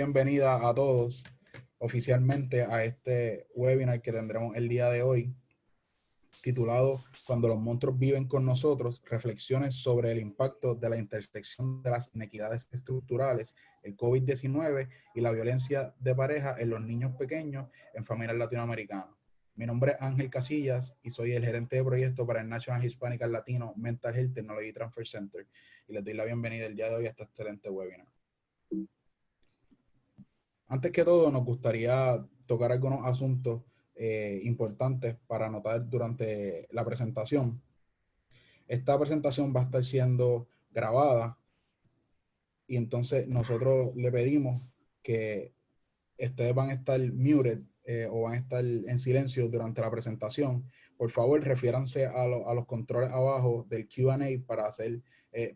bienvenida a todos oficialmente a este webinar que tendremos el día de hoy, titulado Cuando los monstruos viven con nosotros, reflexiones sobre el impacto de la intersección de las inequidades estructurales, el COVID-19 y la violencia de pareja en los niños pequeños en familias latinoamericanas. Mi nombre es Ángel Casillas y soy el gerente de proyecto para el National Hispanic and Latino Mental Health Technology Transfer Center, y les doy la bienvenida el día de hoy a este excelente webinar. Antes que todo, nos gustaría tocar algunos asuntos importantes para anotar durante la presentación. Esta presentación va a estar siendo grabada y entonces nosotros le pedimos que ustedes van a estar muted o van a estar en silencio durante la presentación. Por favor, refiéranse a los controles abajo del Q&A para hacer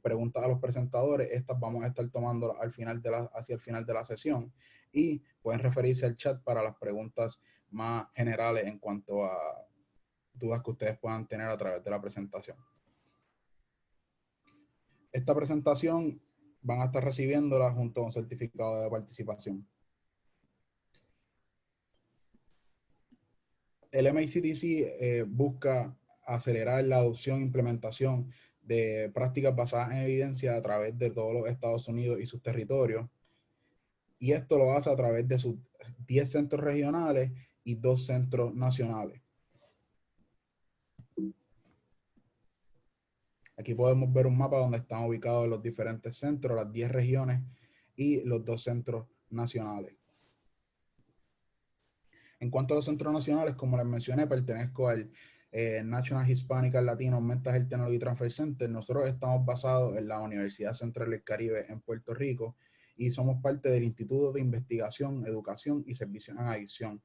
preguntas a los presentadores. Estas vamos a estar tomando hacia el final de la sesión, y pueden referirse al chat para las preguntas más generales en cuanto a dudas que ustedes puedan tener a través de la presentación. Esta presentación van a estar recibiéndola junto a un certificado de participación. El MICTC busca acelerar la adopción e implementación de prácticas basadas en evidencia a través de todos los Estados Unidos y sus territorios. Y esto lo hace a través de sus 10 centros regionales y 2 centros nacionales. Aquí podemos ver un mapa donde están ubicados los diferentes centros, las 10 regiones y los 2 centros nacionales. En cuanto a los centros nacionales, como les mencioné, pertenezco al National Hispanic and Latino Mental Health Technology Transfer Center. Nosotros estamos basados en la Universidad Central del Caribe en Puerto Rico y somos parte del Instituto de Investigación, Educación y Servicios en Adicción.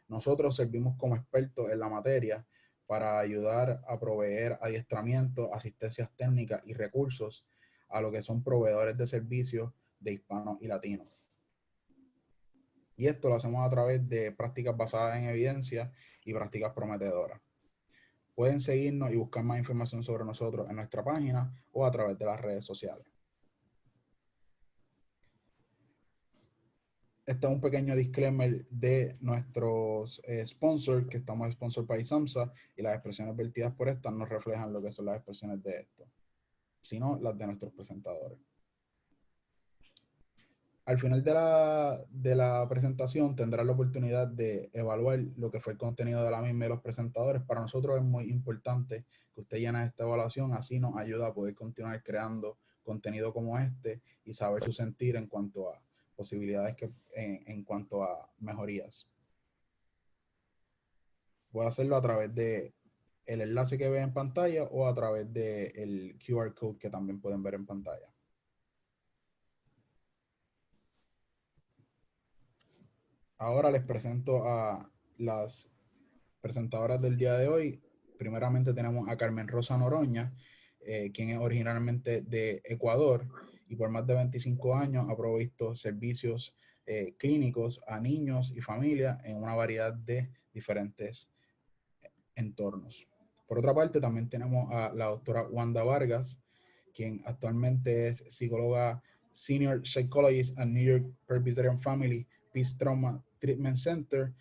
Nosotros servimos como expertos en la materia para ayudar a proveer adiestramiento, asistencias técnicas y recursos a lo que son proveedores de servicios de hispanos y latinos. Y esto lo hacemos a través de prácticas basadas en evidencia y prácticas prometedoras. Pueden seguirnos y buscar más información sobre nosotros en nuestra página o a través de las redes sociales. Este es un pequeño disclaimer de nuestros sponsors, que estamos sponsor by SAMHSA, y las expresiones vertidas por estas no reflejan lo que son las expresiones de esto, sino las de nuestros presentadores. Al final de la presentación tendrán la oportunidad de evaluar lo que fue el contenido de la misma y los presentadores. Para nosotros es muy importante que usted llene esta evaluación, así nos ayuda a poder continuar creando contenido como este y saber su sentir en cuanto a posibilidades en cuanto a mejorías. Puede hacerlo a través de el enlace que ve en pantalla o a través del QR code que también pueden ver en pantalla. Ahora les presento a las presentadoras del día de hoy. Primeramente tenemos a Carmen Rosa Noroña, quien es originalmente de Ecuador y por más de 25 años ha provisto servicios clínicos a niños y familias en una variedad de diferentes entornos. Por otra parte, también tenemos a la doctora Wanda Vargas, quien actualmente es psicóloga Senior Psychologist at New York Presbyterian Family Peace Trauma Treatment Center.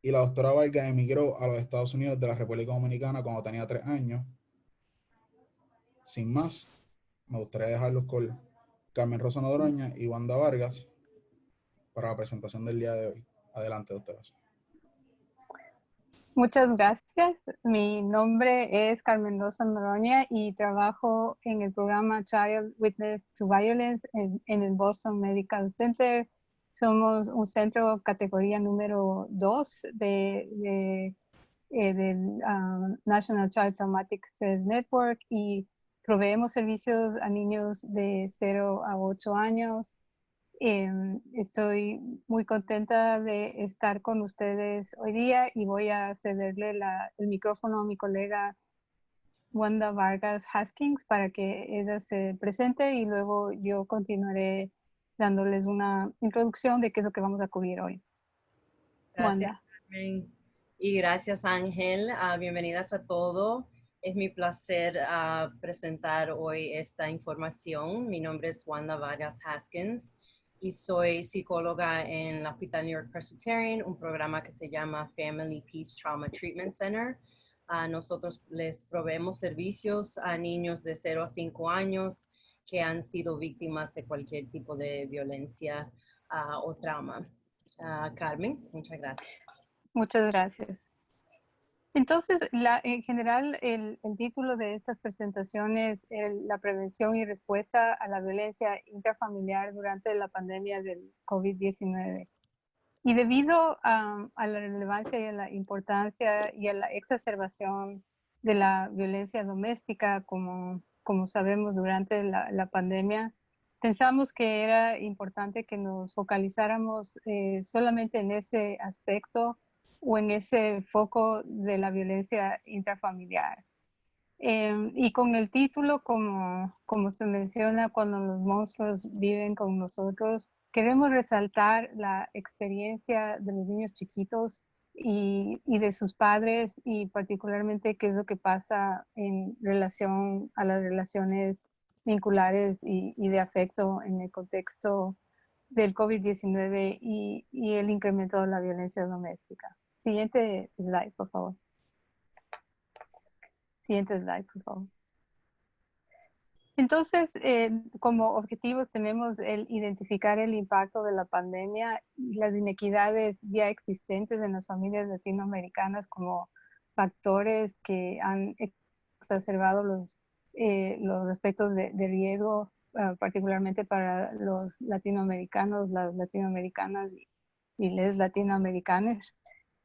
Y la doctora Vargas emigró a los Estados Unidos de la República Dominicana cuando tenía 3 años. Sin más, me gustaría dejarlos con Carmen Rosa Noroña y Wanda Vargas para la presentación del día de hoy. Adelante, doctoras. Muchas gracias. Mi nombre es Carmen Rosa Noroña y trabajo en el programa Child Witness to Violence en el Boston Medical Center. Somos un centro categoría número 2 del National Child Traumatic Stress Network y proveemos servicios a niños de 0 a 8 años. Estoy muy contenta de estar con ustedes hoy día y voy a cederle el micrófono a mi colega Wanda Vargas Haskins para que ella se presente y luego yo continuaré dándoles una introducción de qué es lo que vamos a cubrir hoy. Gracias, Wanda. Carmen. Y gracias, Ángel. Bienvenidas a todos. Es mi placer presentar hoy esta información. Mi nombre es Wanda Vargas Haskins. y soy psicóloga en el Hospital New York Presbyterian, un programa que se llama Family Peace Trauma Treatment Center. Nosotros les proveemos servicios a niños de 0 a 5 años que han sido víctimas de cualquier tipo de violencia o trauma. Carmen, muchas gracias. Muchas gracias. Entonces, en general, el título de estas presentaciones es la prevención y respuesta a la violencia intrafamiliar durante la pandemia del COVID-19. Y debido a la relevancia y a la importancia y a la exacerbación de la violencia doméstica, como sabemos durante la pandemia, pensamos que era importante que nos focalizáramos solamente en ese aspecto o en ese foco de la violencia intrafamiliar. Y con el título, como se menciona, cuando los monstruos viven con nosotros, queremos resaltar la experiencia de los niños chiquitos y de sus padres y particularmente qué es lo que pasa en relación a las relaciones vinculares y de afecto en el contexto del COVID-19 y el incremento de la violencia doméstica. Siguiente slide, por favor. Siguiente slide, por favor. Entonces, como objetivo tenemos el identificar el impacto de la pandemia y las inequidades ya existentes en las familias latinoamericanas como factores que han exacerbado los aspectos de riesgo, particularmente para los latinoamericanos, las latinoamericanas y les latinoamericanas.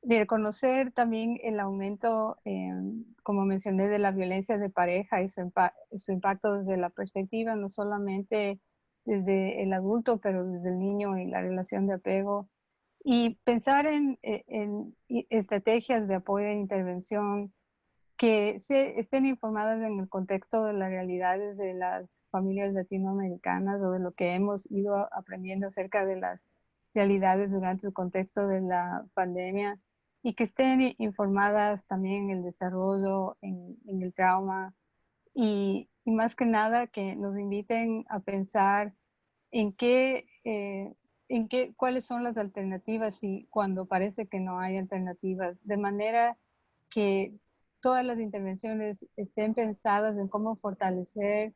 De reconocer también el aumento, como mencioné, de la violencia de pareja y su impacto desde la perspectiva, no solamente desde el adulto, pero desde el niño y la relación de apego. Y pensar en estrategias de apoyo e intervención que estén informadas en el contexto de las realidades de las familias latinoamericanas o de lo que hemos ido aprendiendo acerca de las realidades durante el contexto de la pandemia y que estén informadas también en el desarrollo, en el trauma y más que nada que nos inviten a pensar en cuáles son las alternativas y cuando parece que no hay alternativas, de manera que todas las intervenciones estén pensadas en cómo fortalecer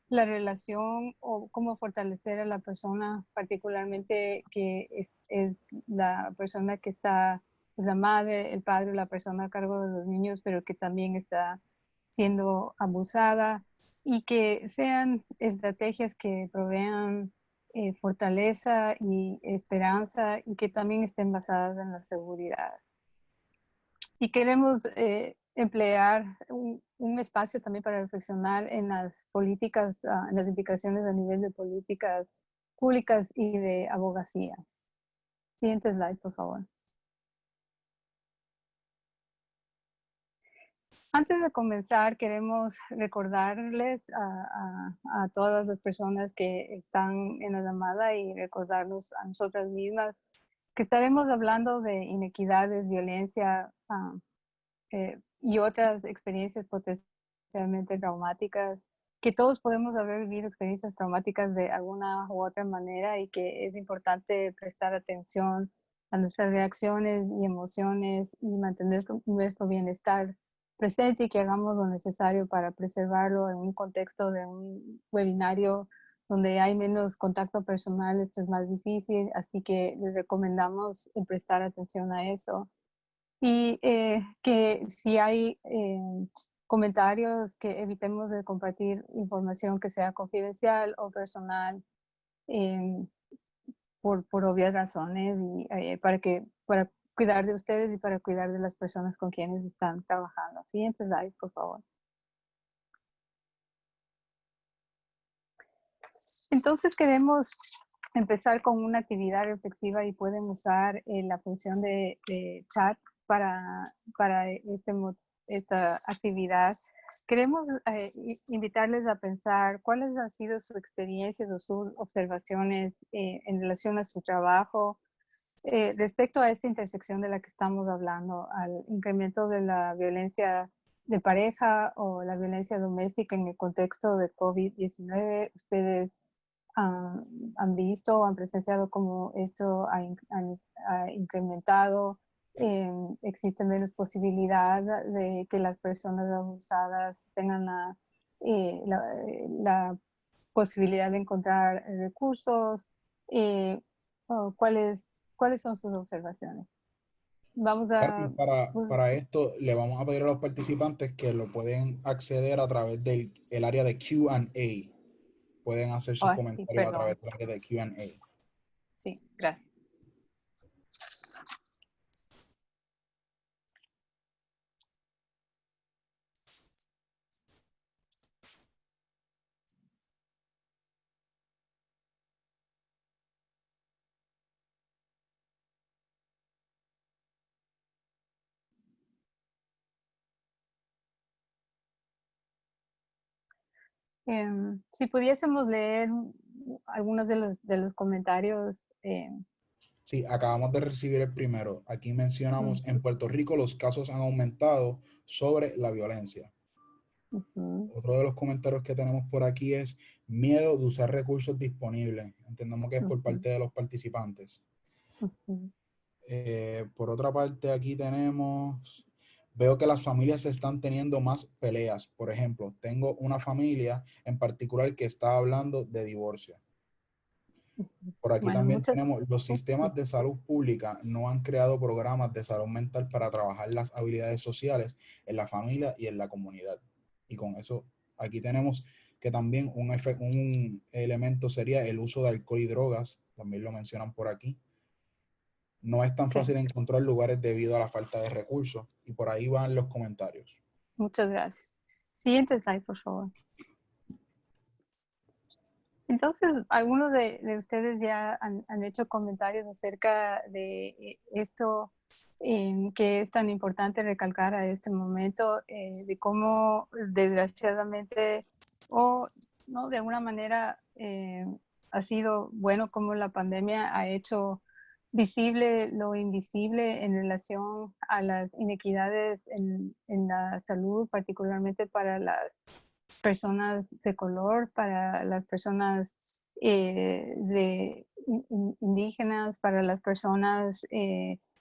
la relación o cómo fortalecer a la persona, particularmente que es la persona que está, es la madre, el padre, la persona a cargo de los niños, pero que también está siendo abusada y que sean estrategias que provean fortaleza y esperanza y que también estén basadas en la seguridad. Y queremos emplear un espacio también para reflexionar en las políticas, en las implicaciones a nivel de políticas públicas y de abogacía. Siguiente slide, por favor. Antes de comenzar, queremos recordarles a todas las personas que están en la llamada y recordarnos a nosotras mismas que estaremos hablando de inequidades, violencia, y otras experiencias potencialmente traumáticas, que todos podemos haber vivido experiencias traumáticas de alguna u otra manera y que es importante prestar atención a nuestras reacciones y emociones y mantener nuestro bienestar presente y que hagamos lo necesario para preservarlo en un contexto de un webinario donde hay menos contacto personal. Esto es más difícil, así que les recomendamos prestar atención a eso. Y que si hay comentarios, que evitemos de compartir información que sea confidencial o personal por obvias razones y para cuidar de ustedes y para cuidar de las personas con quienes están trabajando. Siguiente slide, por favor. Entonces queremos empezar con una actividad reflexiva y pueden usar la función de chat para esta actividad. Queremos invitarles a pensar cuáles han sido sus experiencias o sus observaciones en relación a su trabajo respecto a esta intersección de la que estamos hablando, al incremento de la violencia de pareja o la violencia doméstica en el contexto de COVID-19. Ustedes han visto o han presenciado cómo esto ha incrementado. Existe menos posibilidad de que las personas abusadas tengan la posibilidad de encontrar recursos. ¿Cuáles son sus observaciones? Vamos a... Carmen, pues, para esto le vamos a pedir a los participantes que lo pueden acceder a través del el área de Q&A. Pueden hacer sus sí, comentarios a perdón. través del área de Q&A. Sí, gracias. Si pudiésemos leer algunos de los comentarios. Sí, acabamos de recibir el primero. Aquí mencionamos, en Puerto Rico los casos han aumentado sobre la violencia. Otro de los comentarios que tenemos por aquí es miedo de usar recursos disponibles. Entendemos que es por parte de los participantes. Por otra parte, aquí tenemos, veo que las familias están teniendo más peleas. Por ejemplo, tengo una familia en particular que está hablando de divorcio. Por aquí Bueno, también tenemos, los sistemas de salud pública no han creado programas de salud mental para trabajar las habilidades sociales en la familia y en la comunidad. Y con eso, aquí tenemos que también un elemento sería el uso de alcohol y drogas, también lo mencionan por aquí. No es tan fácil encontrar lugares debido a la falta de recursos. Y por ahí van los comentarios. Muchas gracias. Siguiente slide, por favor. Entonces, algunos de ustedes ya han hecho comentarios acerca de esto que es tan importante recalcar a este momento, de cómo desgraciadamente o no de alguna manera ha sido bueno como la pandemia ha hecho visible lo invisible en relación a las inequidades en la salud, particularmente para las personas de color, para las personas indígenas, para las personas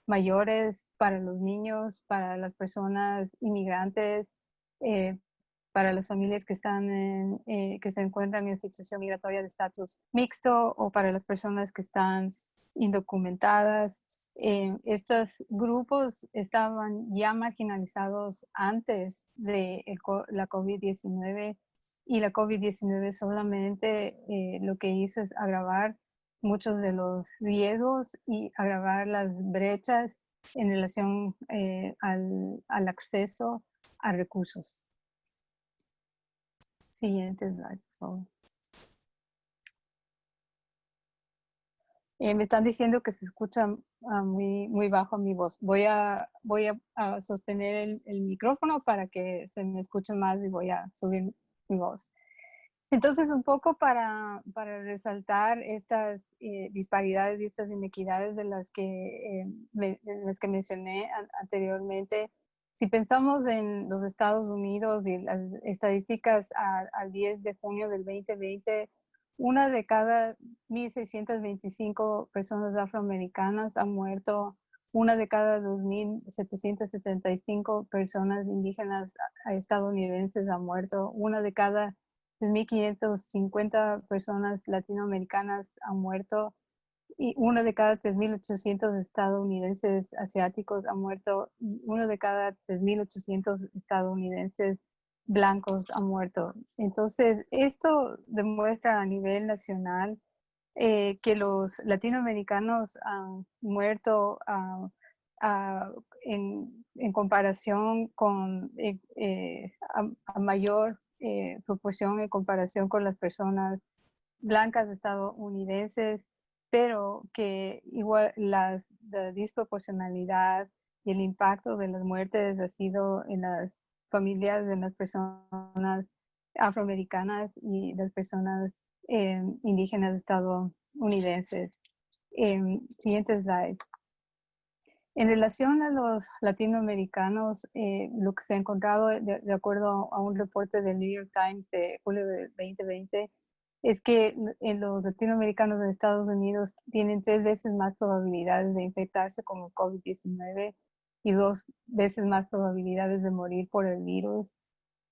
mayores, para los niños, para las personas inmigrantes, eh, para las familias que que se encuentran en situación migratoria de estatus mixto o para las personas que están indocumentadas. Estos grupos estaban ya marginalizados antes de la COVID-19 y la COVID-19 solamente lo que hizo es agravar muchos de los riesgos y agravar las brechas en relación al acceso a recursos. Siguiente slide, por favor. Me están diciendo que se escucha muy bajo mi voz. Voy a sostener el micrófono para que se me escuche más y voy a subir mi voz. Entonces, un poco para resaltar estas disparidades y estas inequidades de las que mencioné anteriormente, si pensamos en los Estados Unidos y las estadísticas al 10 de junio del 2020, una de cada 1.625 personas afroamericanas ha muerto, una de cada 2.775 personas indígenas estadounidenses ha muerto, una de cada 3.550 personas latinoamericanas han muerto y una de cada 3.800 estadounidenses asiáticos ha muerto y uno de cada 3.800 estadounidenses blancos ha muerto. Entonces, esto demuestra a nivel nacional que los latinoamericanos han muerto en comparación con a mayor proporción en comparación con las personas blancas estadounidenses, pero que igual la disproporcionalidad y el impacto de las muertes ha sido en las familias de las personas afroamericanas y las personas indígenas estadounidenses. Siguiente slide. En relación a los latinoamericanos, lo que se ha encontrado de acuerdo a un reporte del New York Times de julio del 2020 es que en los latinoamericanos de Estados Unidos tienen 3 veces más probabilidades de infectarse con el COVID-19 y 2 veces más probabilidades de morir por el virus,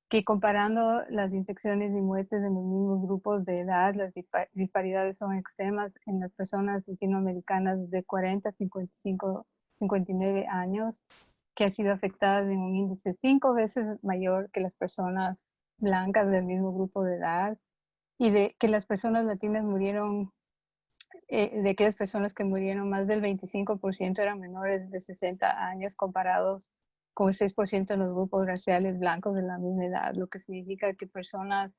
que comparando las infecciones y muertes en los mismos grupos de edad, las disparidades son extremas en las personas latinoamericanas de 40 a 55, 59 años, que han sido afectadas en un índice 5 veces mayor que las personas blancas del mismo grupo de edad, y de que las personas latinas murieron, de aquellas personas que murieron, más del 25% eran menores de 60 años comparados con el 6% en los grupos raciales blancos de la misma edad, lo que significa que personas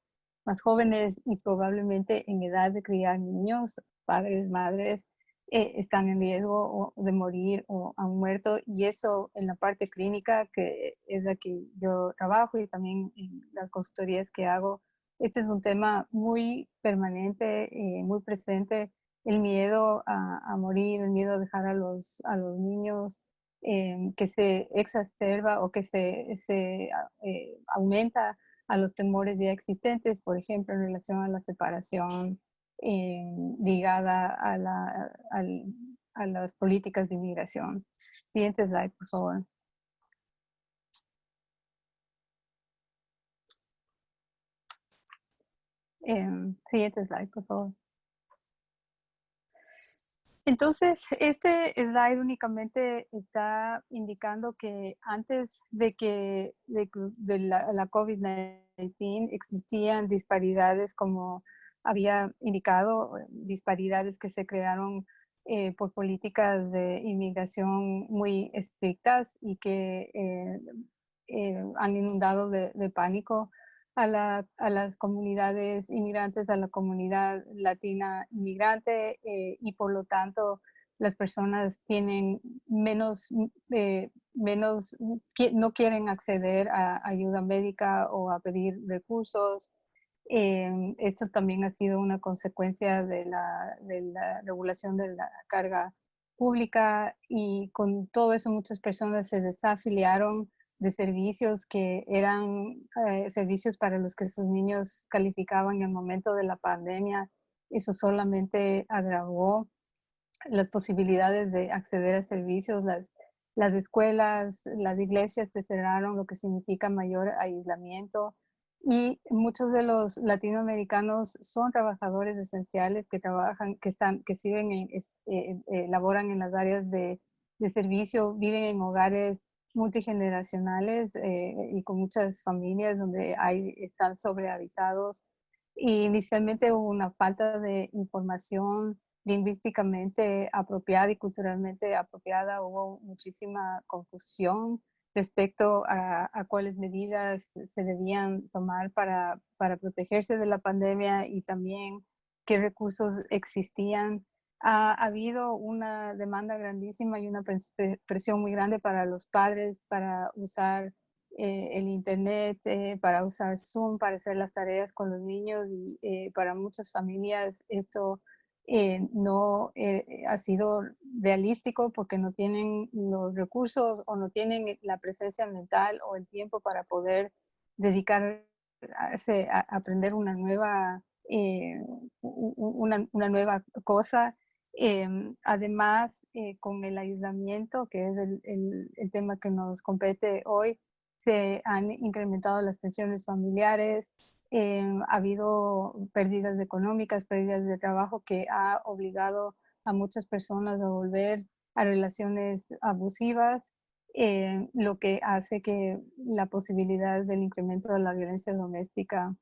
más jóvenes y probablemente en edad de criar niños, padres, madres, están en riesgo de morir o han muerto, y eso en la parte clínica, que es la que yo trabajo, y también en las consultorías que hago, este es un tema muy permanente, muy presente, el miedo a morir, el miedo a dejar a los niños, que se exacerba o que se aumenta a los temores ya existentes, por ejemplo, en relación a la separación ligada a las políticas de inmigración. Siguiente slide, por favor. Siguiente slide, por favor. Entonces, este slide únicamente está indicando que antes de la COVID-19 existían disparidades, como había indicado, disparidades que se crearon por políticas de inmigración muy estrictas y que han inundado de pánico a las comunidades inmigrantes, a la comunidad latina inmigrante, y por lo tanto las personas tienen no quieren acceder a ayuda médica o a pedir recursos. Esto también ha sido una consecuencia de la regulación de la carga pública, y con todo eso muchas personas se desafiliaron de servicios que eran servicios para los que sus niños calificaban en el momento de la pandemia. Eso solamente agravó las posibilidades de acceder a servicios. Las escuelas, las iglesias se cerraron, lo que significa mayor aislamiento. Y muchos de los latinoamericanos son trabajadores esenciales que trabajan, que sirven, laboran en las áreas de servicio, viven en hogares multigeneracionales y con muchas familias donde están sobrehabitados. Y inicialmente hubo una falta de información lingüísticamente apropiada y culturalmente apropiada. Hubo muchísima confusión respecto a cuáles medidas se debían tomar para protegerse de la pandemia, y también qué recursos existían. Ha habido una demanda grandísima y una presión muy grande para los padres para usar el Internet, para usar Zoom, para hacer las tareas con los niños, y para muchas familias esto no ha sido realístico porque no tienen los recursos o no tienen la presencia mental o el tiempo para poder dedicarse a aprender una nueva cosa. Además, con el aislamiento, que es el tema que nos compete hoy, se han incrementado las tensiones familiares. Ha habido pérdidas económicas, pérdidas de trabajo, que ha obligado a muchas personas a volver a relaciones abusivas, lo que hace que la posibilidad del incremento de la violencia doméstica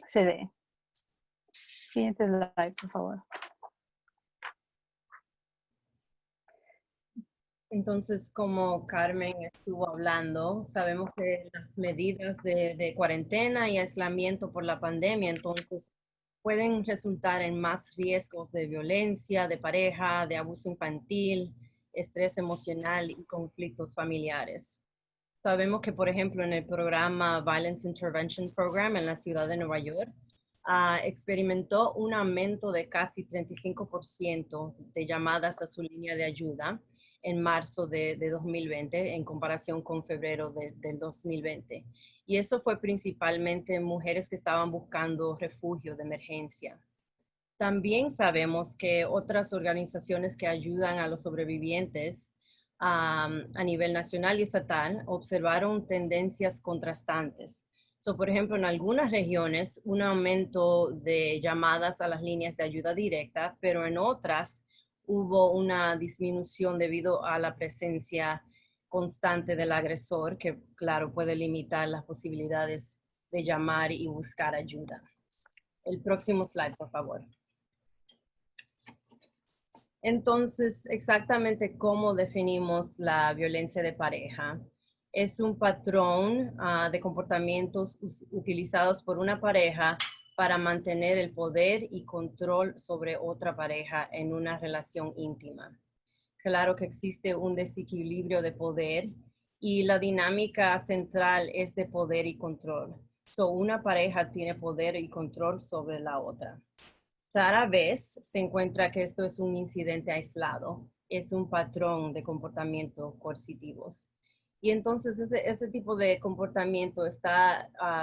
se dé. Siguiente slide, por favor. Entonces, como Carmen estuvo hablando, sabemos que las medidas de cuarentena y aislamiento por la pandemia, entonces, pueden resultar en más riesgos de violencia de pareja, de abuso infantil, estrés emocional y conflictos familiares. Sabemos que, por ejemplo, en el programa Violence Intervention Program en la ciudad de Nueva York, experimentó un aumento de casi 35% de llamadas a su línea de ayuda, en marzo de 2020 en comparación con febrero del 2020. Y eso fue principalmente mujeres que estaban buscando refugio de emergencia. También sabemos que otras organizaciones que ayudan a los sobrevivientes a nivel nacional y estatal observaron tendencias contrastantes. Por ejemplo, en algunas regiones un aumento de llamadas a las líneas de ayuda directa, pero en otras hubo una disminución debido a la presencia constante del agresor, que claro puede limitar las posibilidades de llamar y buscar ayuda. El próximo slide, por favor. Entonces, exactamente cómo definimos la violencia de pareja. Es un patrón de comportamientos utilizados por una pareja para mantener el poder y control sobre otra pareja en una relación íntima. Claro que existe un desequilibrio de poder y la dinámica central es de poder y control. Una pareja tiene poder y control sobre la otra. Rara vez se encuentra que esto es un incidente aislado, es un patrón de comportamiento coercitivos. Y entonces ese tipo de comportamiento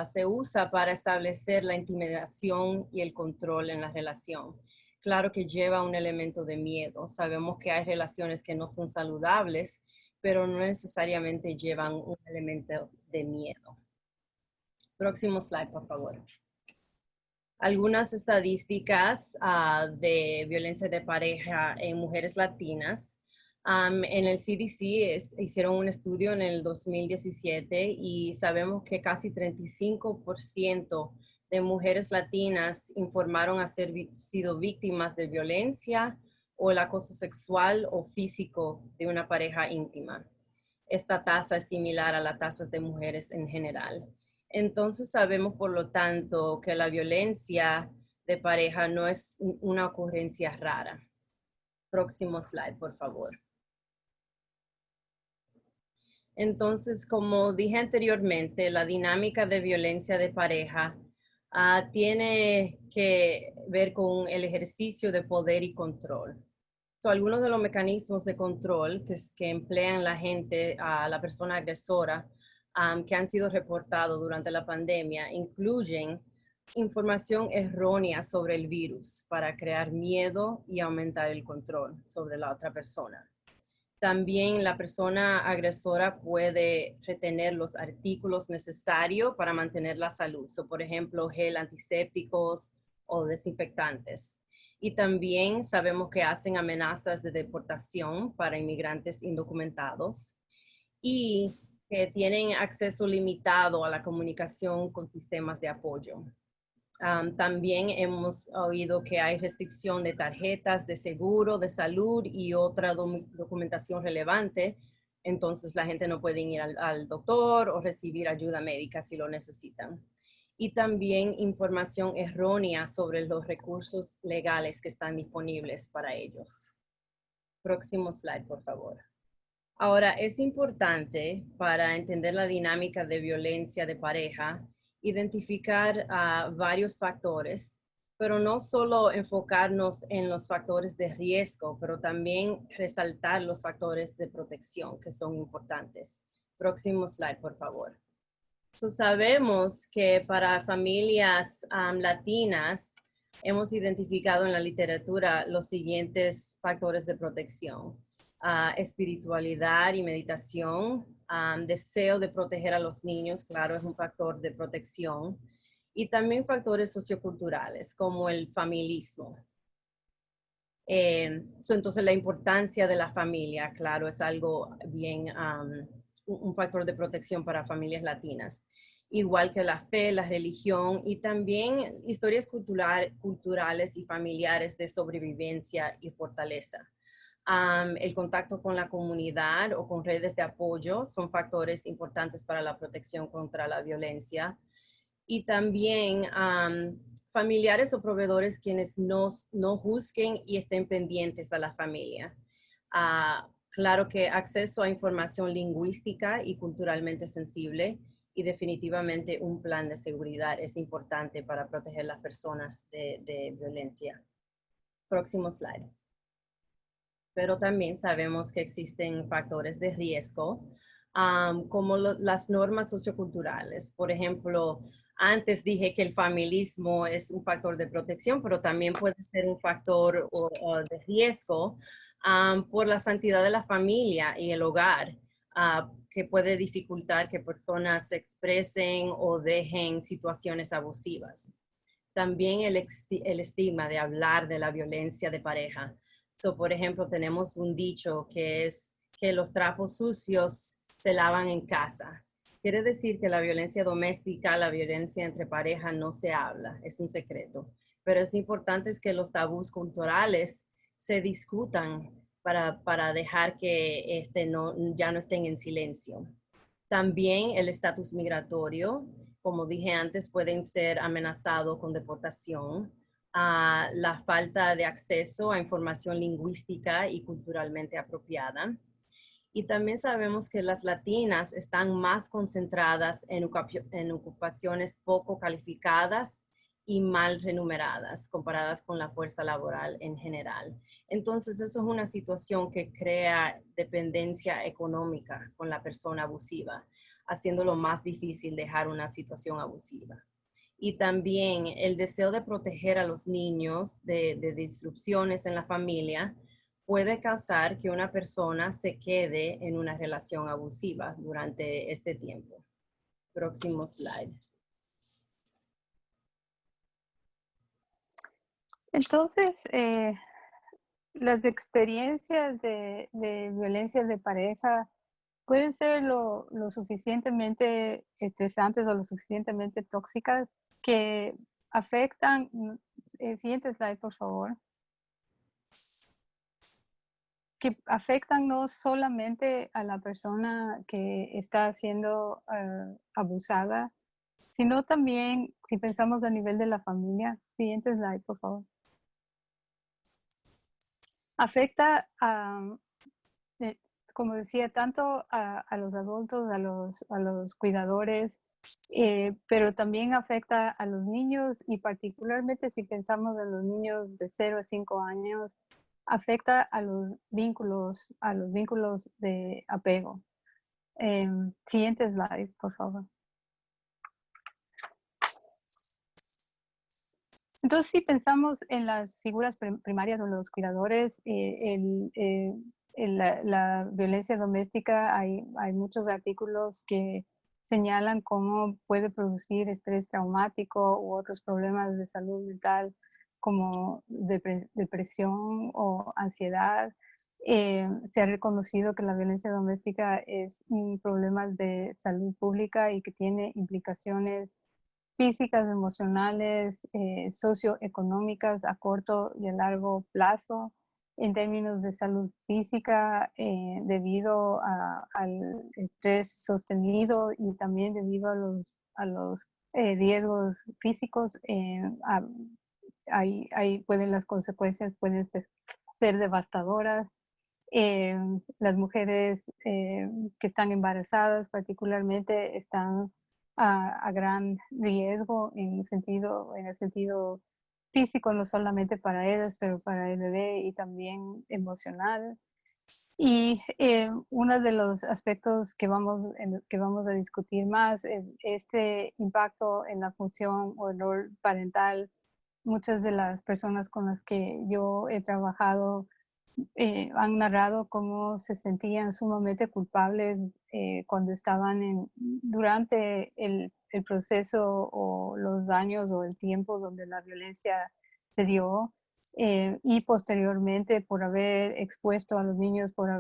se usa para establecer la intimidación y el control en la relación. Claro que lleva un elemento de miedo. Sabemos que hay relaciones que no son saludables, pero no necesariamente llevan un elemento de miedo. Próximo slide, por favor. Algunas estadísticas de violencia de pareja en mujeres latinas. En el CDC hicieron un estudio en el 2017 y sabemos que casi 35% de mujeres latinas informaron haber sido víctimas de violencia o el acoso sexual o físico de una pareja íntima. Esta tasa es similar a las tasas de mujeres en general. Entonces sabemos, por lo tanto, que la violencia de pareja no es una ocurrencia rara. Próximo slide, por favor. Entonces, como dije anteriormente, la dinámica de violencia de pareja tiene que ver con el ejercicio de poder y control. Algunos de los mecanismos de control que emplean la gente, la persona agresora, que han sido reportados durante la pandemia, incluyen información errónea sobre el virus para crear miedo y aumentar el control sobre la otra persona. También la persona agresora puede retener los artículos necesarios para mantener la salud. Por ejemplo, gel antisépticos o desinfectantes. Y también sabemos que hacen amenazas de deportación para inmigrantes indocumentados y que tienen acceso limitado a la comunicación con sistemas de apoyo. También hemos oído que hay restricción de tarjetas de seguro, de salud y otra documentación relevante. Entonces la gente no puede ir al doctor o recibir ayuda médica si lo necesitan. Y también información errónea sobre los recursos legales que están disponibles para ellos. Próximo slide, por favor. Ahora, es importante para entender la dinámica de violencia de pareja, identificar varios factores, pero no solo enfocarnos en los factores de riesgo, pero también resaltar los factores de protección que son importantes. Próximo slide, por favor. Sabemos que para familias latinas hemos identificado en la literatura los siguientes factores de protección. Espiritualidad y meditación, deseo de proteger a los niños, claro, es un factor de protección. Y también factores socioculturales como el familismo. Entonces la importancia de la familia, claro, es algo bien... un factor de protección para familias latinas, igual que la fe, la religión y también historias culturales y familiares de sobrevivencia y fortaleza. El contacto con la comunidad o con redes de apoyo son factores importantes para la protección contra la violencia. Y también familiares o proveedores quienes no juzguen y estén pendientes a la familia. Claro que acceso a información lingüística y culturalmente sensible y definitivamente un plan de seguridad es importante para proteger a las personas de violencia. Próximo slide. pero también sabemos que existen factores de riesgo, como las normas socioculturales. Por ejemplo, antes dije que el familismo es un factor de protección, pero también puede ser un factor de riesgo por la santidad de la familia y el hogar, que puede dificultar que personas se expresen o dejen situaciones abusivas. También el estigma de hablar de la violencia de pareja. So, por ejemplo, tenemos un dicho que es que los trapos sucios se lavan en casa. Quiere decir que la violencia doméstica, la violencia entre pareja no se habla, es un secreto. Pero es importante que los tabús culturales se discutan para dejar que ya no estén en silencio. También el estatus migratorio, como dije antes, pueden ser amenazados con deportación. La falta de acceso a información lingüística y culturalmente apropiada. Y también sabemos que las latinas están más concentradas en ocupaciones poco calificadas y mal remuneradas comparadas con la fuerza laboral en general. Entonces, eso es una situación que crea dependencia económica con la persona abusiva, haciéndolo más difícil dejar una situación abusiva. Y también el deseo de proteger a los niños de disrupciones en la familia puede causar que una persona se quede en una relación abusiva durante este tiempo. Próximo slide. Entonces, las experiencias de violencia de pareja pueden ser lo suficientemente estresantes o lo suficientemente tóxicas que afectan, siguiente slide, por favor, que afectan no solamente a la persona que está siendo abusada, sino también, si pensamos a nivel de la familia, siguiente slide, por favor, afecta a, como decía, tanto a los adultos, a los cuidadores, pero también afecta a los niños y particularmente si pensamos en los niños de 0 a 5 años, afecta a los vínculos de apego. Siguiente slide, por favor. Entonces, si pensamos en las figuras primarias o los cuidadores, la violencia doméstica, hay muchos artículos que señalan cómo puede producir estrés traumático u otros problemas de salud mental como depresión o ansiedad. Se ha reconocido que la violencia doméstica es un problema de salud pública y que tiene implicaciones físicas, emocionales, socioeconómicas a corto y a largo plazo en términos de salud física debido al estrés sostenido y también debido a los riesgos físicos. Pueden las consecuencias pueden ser devastadoras. Las mujeres que están embarazadas particularmente están a gran riesgo en el sentido físico, no solamente para ellas, pero para el bebé y también emocional. Y uno de los aspectos que vamos a discutir más es este impacto en la función o el rol parental. Muchas de las personas con las que yo he trabajado han narrado cómo se sentían sumamente culpables cuando estaban durante el proceso o los daños o el tiempo donde la violencia se dio y posteriormente por haber expuesto a los niños, por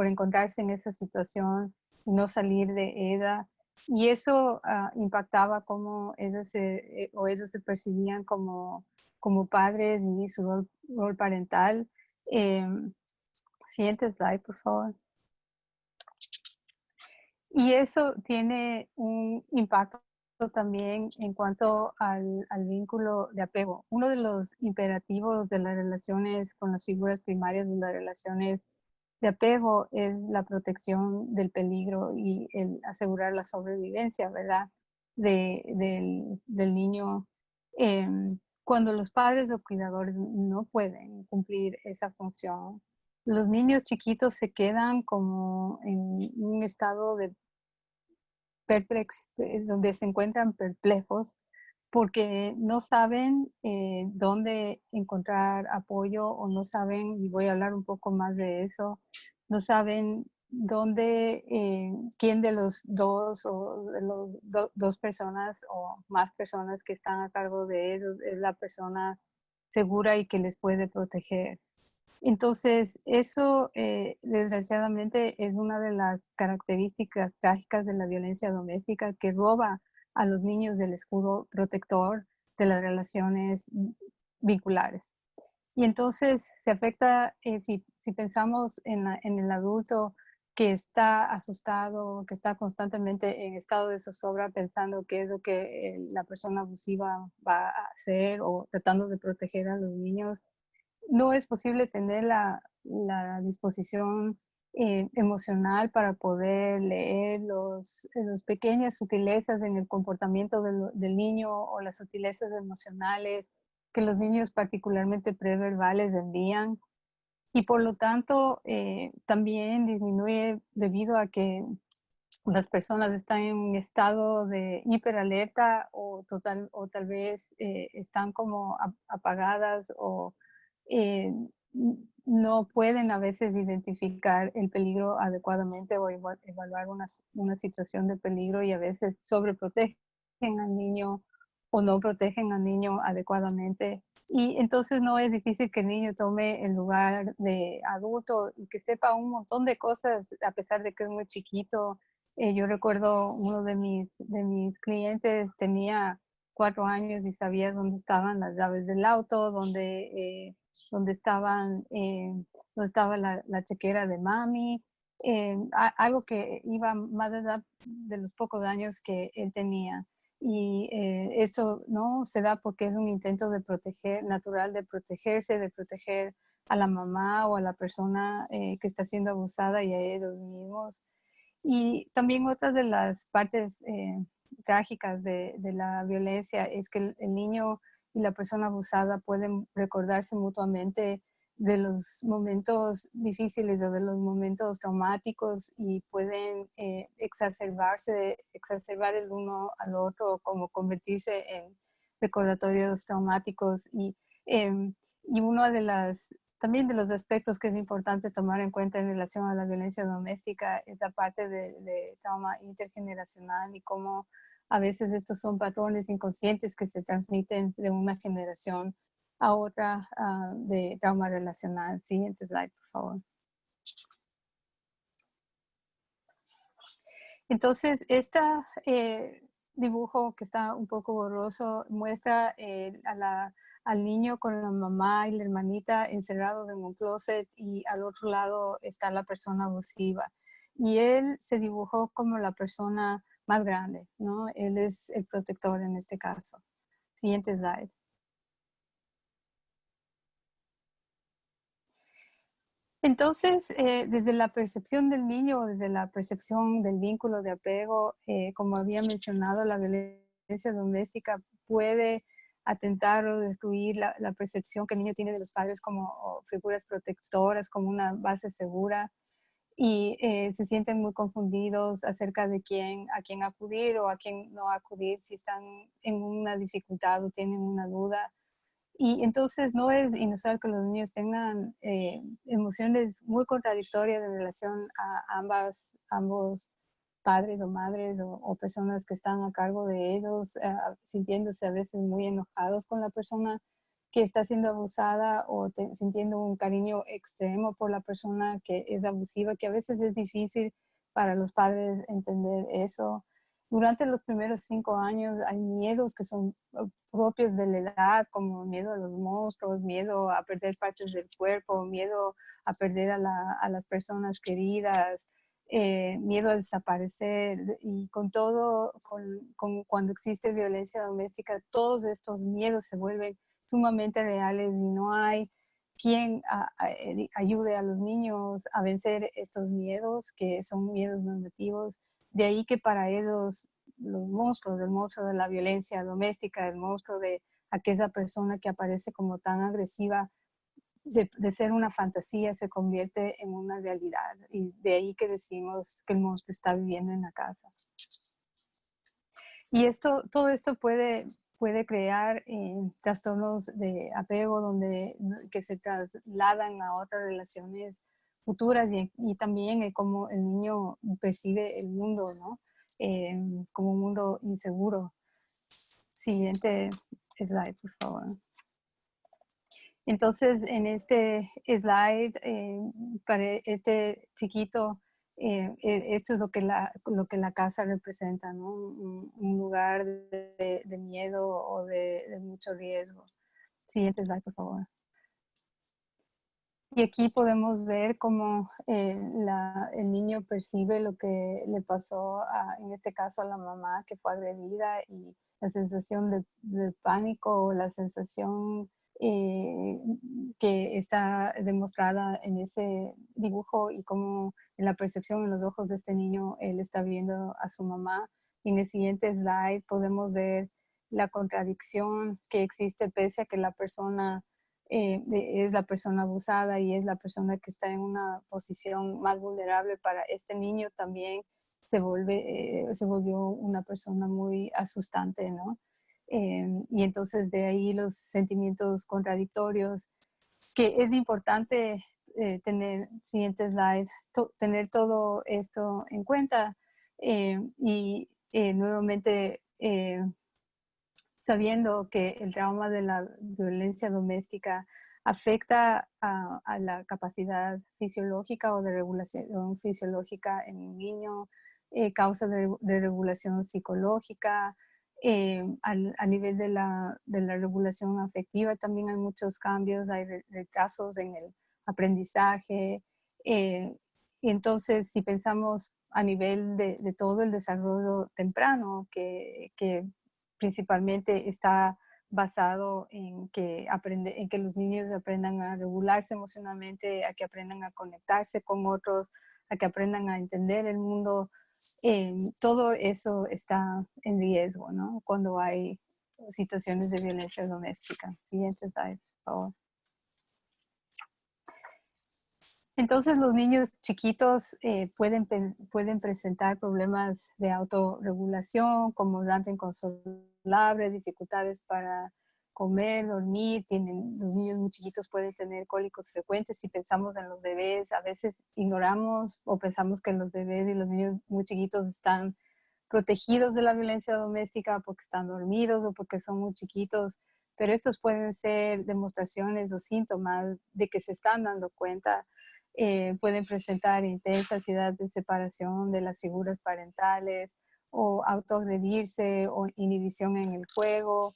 encontrarse en esa situación y no salir de ella. Y eso impactaba cómo ellos se percibían como padres y su rol parental. Siguiente slide, por favor. Y eso tiene un impacto también en cuanto al vínculo de apego. Uno de los imperativos de las relaciones con las figuras primarias de las relaciones de apego es la protección del peligro y el asegurar la sobrevivencia, ¿verdad? Del niño cuando los padres o cuidadores no pueden cumplir esa función, los niños chiquitos se quedan como en un estado de donde se encuentran perplejos porque no saben dónde encontrar apoyo o no saben, y voy a hablar un poco más de eso, no saben dónde, quién de los dos o de los dos personas o más personas que están a cargo de ellos es la persona segura y que les puede proteger. Entonces, eso desgraciadamente es una de las características trágicas de la violencia doméstica que roba a los niños del escudo protector de las relaciones vinculares. Y entonces se afecta, si pensamos en el adulto que está asustado, que está constantemente en estado de zozobra pensando qué es lo que la persona abusiva va a hacer o tratando de proteger a los niños, no es posible tener la disposición emocional para poder leer los pequeñas sutilezas en el comportamiento del niño o las sutilezas emocionales que los niños particularmente preverbales envían. Y por lo tanto, también disminuye debido a que las personas están en un estado de hiperalerta o tal vez están como apagadas o eh, no pueden a veces identificar el peligro adecuadamente o evaluar una situación de peligro y a veces sobreprotegen al niño o no protegen al niño adecuadamente. Y entonces no es difícil que el niño tome el lugar de adulto y que sepa un montón de cosas a pesar de que es muy chiquito. Yo recuerdo uno de mis clientes tenía 4 años y sabía dónde estaban las llaves del auto, dónde estaban, dónde estaba la chequera de mami, algo que iba más allá de los pocos años que él tenía. Y esto no se da porque es un intento de proteger, natural de protegerse, de proteger a la mamá o a la persona que está siendo abusada y a ellos mismos. Y también otra de las partes trágicas de la violencia es que el niño y la persona abusada pueden recordarse mutuamente de los momentos difíciles o de los momentos traumáticos y pueden exacerbar el uno al otro, como convertirse en recordatorios traumáticos. Y uno de las también de los aspectos que es importante tomar en cuenta en relación a la violencia doméstica es la parte de trauma intergeneracional y cómo a veces estos son patrones inconscientes que se transmiten de una generación a otra de trauma relacional. Siguiente slide, por favor. Entonces, este dibujo que está un poco borroso muestra al niño con la mamá y la hermanita encerrados en un closet y al otro lado está la persona abusiva. Y él se dibujó como la persona más grande, ¿no? Él es el protector en este caso. Siguiente slide. Entonces, desde la percepción del niño, desde la percepción del vínculo de apego, como había mencionado, la violencia doméstica puede atentar o destruir la percepción que el niño tiene de los padres como figuras protectoras, como una base segura, y se sienten muy confundidos acerca de a quién acudir o a quién no acudir si están en una dificultad o tienen una duda. Y entonces no es inusual que los niños tengan emociones muy contradictorias en relación a ambos padres o madres o personas que están a cargo de ellos, sintiéndose a veces muy enojados con la persona que está siendo abusada o sintiendo un cariño extremo por la persona que es abusiva, que a veces es difícil para los padres entender eso. Durante los primeros 5 años hay miedos que son propios de la edad, como miedo a los monstruos, miedo a perder partes del cuerpo, miedo a perder a las personas queridas, miedo a desaparecer. Y con todo, cuando existe violencia doméstica, todos estos miedos se vuelven sumamente reales y no hay quien ayude a los niños a vencer estos miedos, que son miedos normativos. De ahí que para ellos los monstruos, el monstruo de la violencia doméstica, el monstruo de a que esa persona que aparece como tan agresiva de ser una fantasía se convierte en una realidad. Y de ahí que decimos que el monstruo está viviendo en la casa. Y todo esto puede crear trastornos de apego que se trasladan a otras relaciones futuras y también cómo el niño percibe el mundo, ¿no? Como un mundo inseguro. Siguiente slide, por favor. Entonces, en este slide, para este chiquito, esto es lo que la casa representa, ¿no? Un lugar de miedo o de mucho riesgo. Siguiente slide, por favor. Y aquí podemos ver cómo el niño percibe lo que le pasó, en este caso, a la mamá que fue agredida, y la sensación de pánico o la sensación que está demostrada en ese dibujo, y cómo en la percepción en los ojos de este niño él está viendo a su mamá. Y en el siguiente slide podemos ver la contradicción que existe pese a que la persona es la persona abusada y es la persona que está en una posición más vulnerable. Para este niño también se volvió una persona muy asustante, ¿no? Y entonces de ahí los sentimientos contradictorios, que es importante tener, siguiente slide, tener todo esto en cuenta, y nuevamente sabiendo que el trauma de la violencia doméstica afecta a la capacidad fisiológica o de regulación fisiológica en un niño, causa de regulación psicológica, a nivel de la regulación afectiva también hay muchos cambios, hay retrasos en el aprendizaje. Y entonces, si pensamos a nivel de todo el desarrollo temprano, que principalmente está basado en que los niños aprendan a regularse emocionalmente, a que aprendan a conectarse con otros, a que aprendan a entender el mundo. Todo eso está en riesgo, ¿no? Cuando hay situaciones de violencia doméstica. Siguiente slide, por favor. Entonces, los niños chiquitos pueden presentar problemas de autorregulación, como hambre inconsolable, dificultades para comer, dormir. Los niños muy chiquitos pueden tener cólicos frecuentes. Si pensamos en los bebés, a veces ignoramos o pensamos que los bebés y los niños muy chiquitos están protegidos de la violencia doméstica porque están dormidos o porque son muy chiquitos, pero estos pueden ser demostraciones o síntomas de que se están dando cuenta. Pueden presentar intensa ansiedad de separación de las figuras parentales, o autoagredirse, o inhibición en el juego.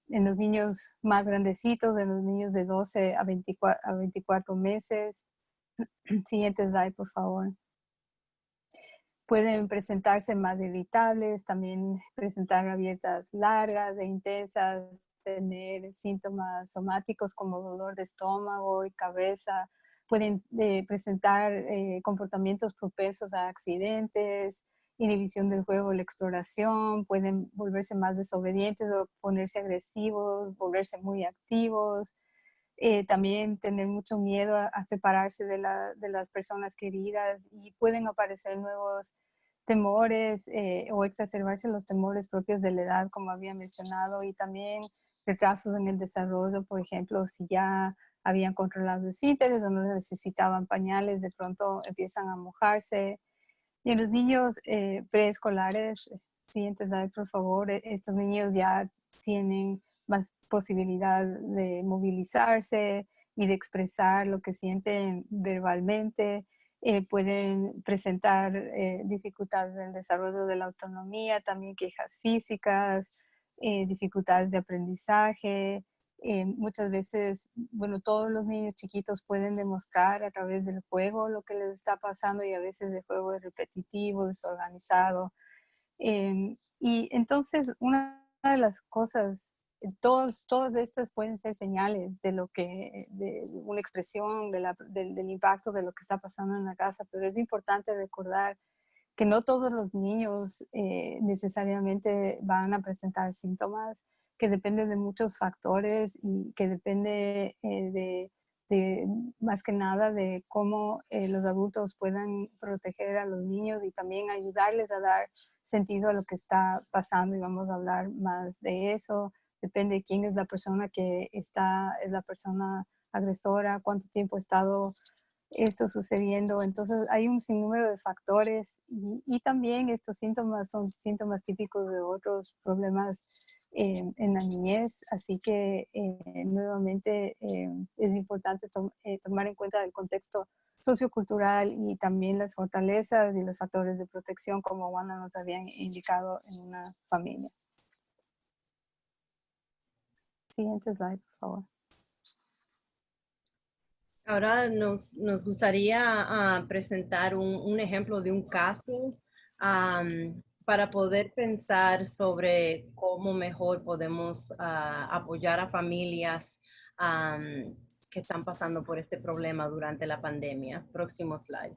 En los niños más grandecitos, en los niños de 12 a 24 meses. Siguiente slide, por favor. Pueden presentarse más irritables, también presentar rabietas largas e intensas, tener síntomas somáticos como dolor de estómago y cabeza. Pueden presentar comportamientos propensos a accidentes, inhibición del juego, la exploración. Pueden volverse más desobedientes o ponerse agresivos, volverse muy activos. También tener mucho miedo a separarse de las personas queridas, y pueden aparecer nuevos temores o exacerbarse los temores propios de la edad, como había mencionado, y también retrasos en el desarrollo. Por ejemplo, si ya habían controlado esfínteres o no necesitaban pañales, de pronto empiezan a mojarse. Y en los niños preescolares, siguiente slide, por favor, estos niños ya tienen más posibilidad de movilizarse y de expresar lo que sienten verbalmente. Pueden presentar dificultades en el desarrollo de la autonomía, también quejas físicas, dificultades de aprendizaje. Muchas veces, bueno, todos los niños chiquitos pueden demostrar a través del juego lo que les está pasando, y a veces el juego es repetitivo, desorganizado. Y entonces, una de las cosas, todas estas pueden ser señales de una expresión del impacto de lo que está pasando en la casa, pero es importante recordar que no todos los niños necesariamente van a presentar síntomas, que depende de muchos factores y que depende de más que nada de cómo los adultos puedan proteger a los niños y también ayudarles a dar sentido a lo que está pasando, y vamos a hablar más de eso. Depende de quién es la persona que es la persona agresora, cuánto tiempo ha estado esto sucediendo. Entonces hay un sinnúmero de factores y también estos síntomas son síntomas típicos de otros problemas en la niñez, así que nuevamente es importante tomar en cuenta el contexto sociocultural y también las fortalezas y los factores de protección, como Wanda nos había indicado, en una familia. Siguiente slide, por favor. Ahora nos gustaría presentar un ejemplo de un caso para poder pensar sobre cómo mejor podemos apoyar a familias que están pasando por este problema durante la pandemia. Próximo slide.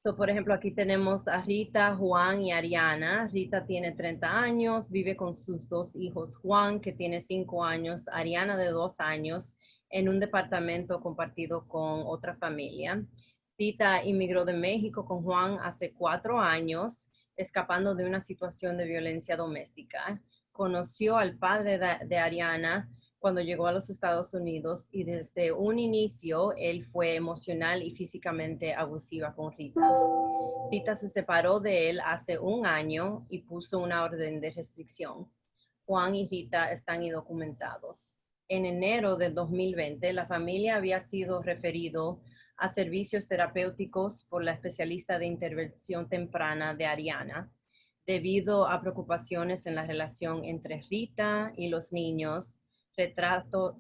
So, por ejemplo, aquí tenemos a Rita, Juan y Ariana. Rita tiene 30 años, vive con sus dos hijos, Juan, que tiene 5 años, Ariana, de 2 años, en un departamento compartido con otra familia. Rita inmigró de México con Juan hace 4 años, escapando de una situación de violencia doméstica. Conoció al padre de Ariana cuando llegó a los Estados Unidos y desde un inicio él fue emocional y físicamente abusiva con Rita. Rita se separó de él hace 1 año y puso una orden de restricción. Juan y Rita están indocumentados. En enero de 2020, la familia había sido referido a servicios terapéuticos por la especialista de intervención temprana de Ariana, debido a preocupaciones en la relación entre Rita y los niños,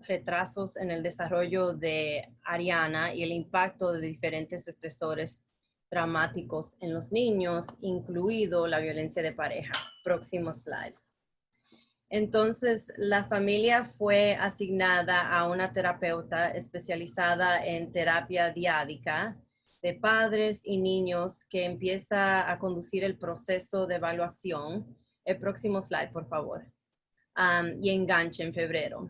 retrasos en el desarrollo de Ariana y el impacto de diferentes estresores traumáticos en los niños, incluido la violencia de pareja. Próximo slide. Entonces, la familia fue asignada a una terapeuta especializada en terapia diádica de padres y niños que empieza a conducir el proceso de evaluación. El próximo slide, por favor. Y enganche en febrero.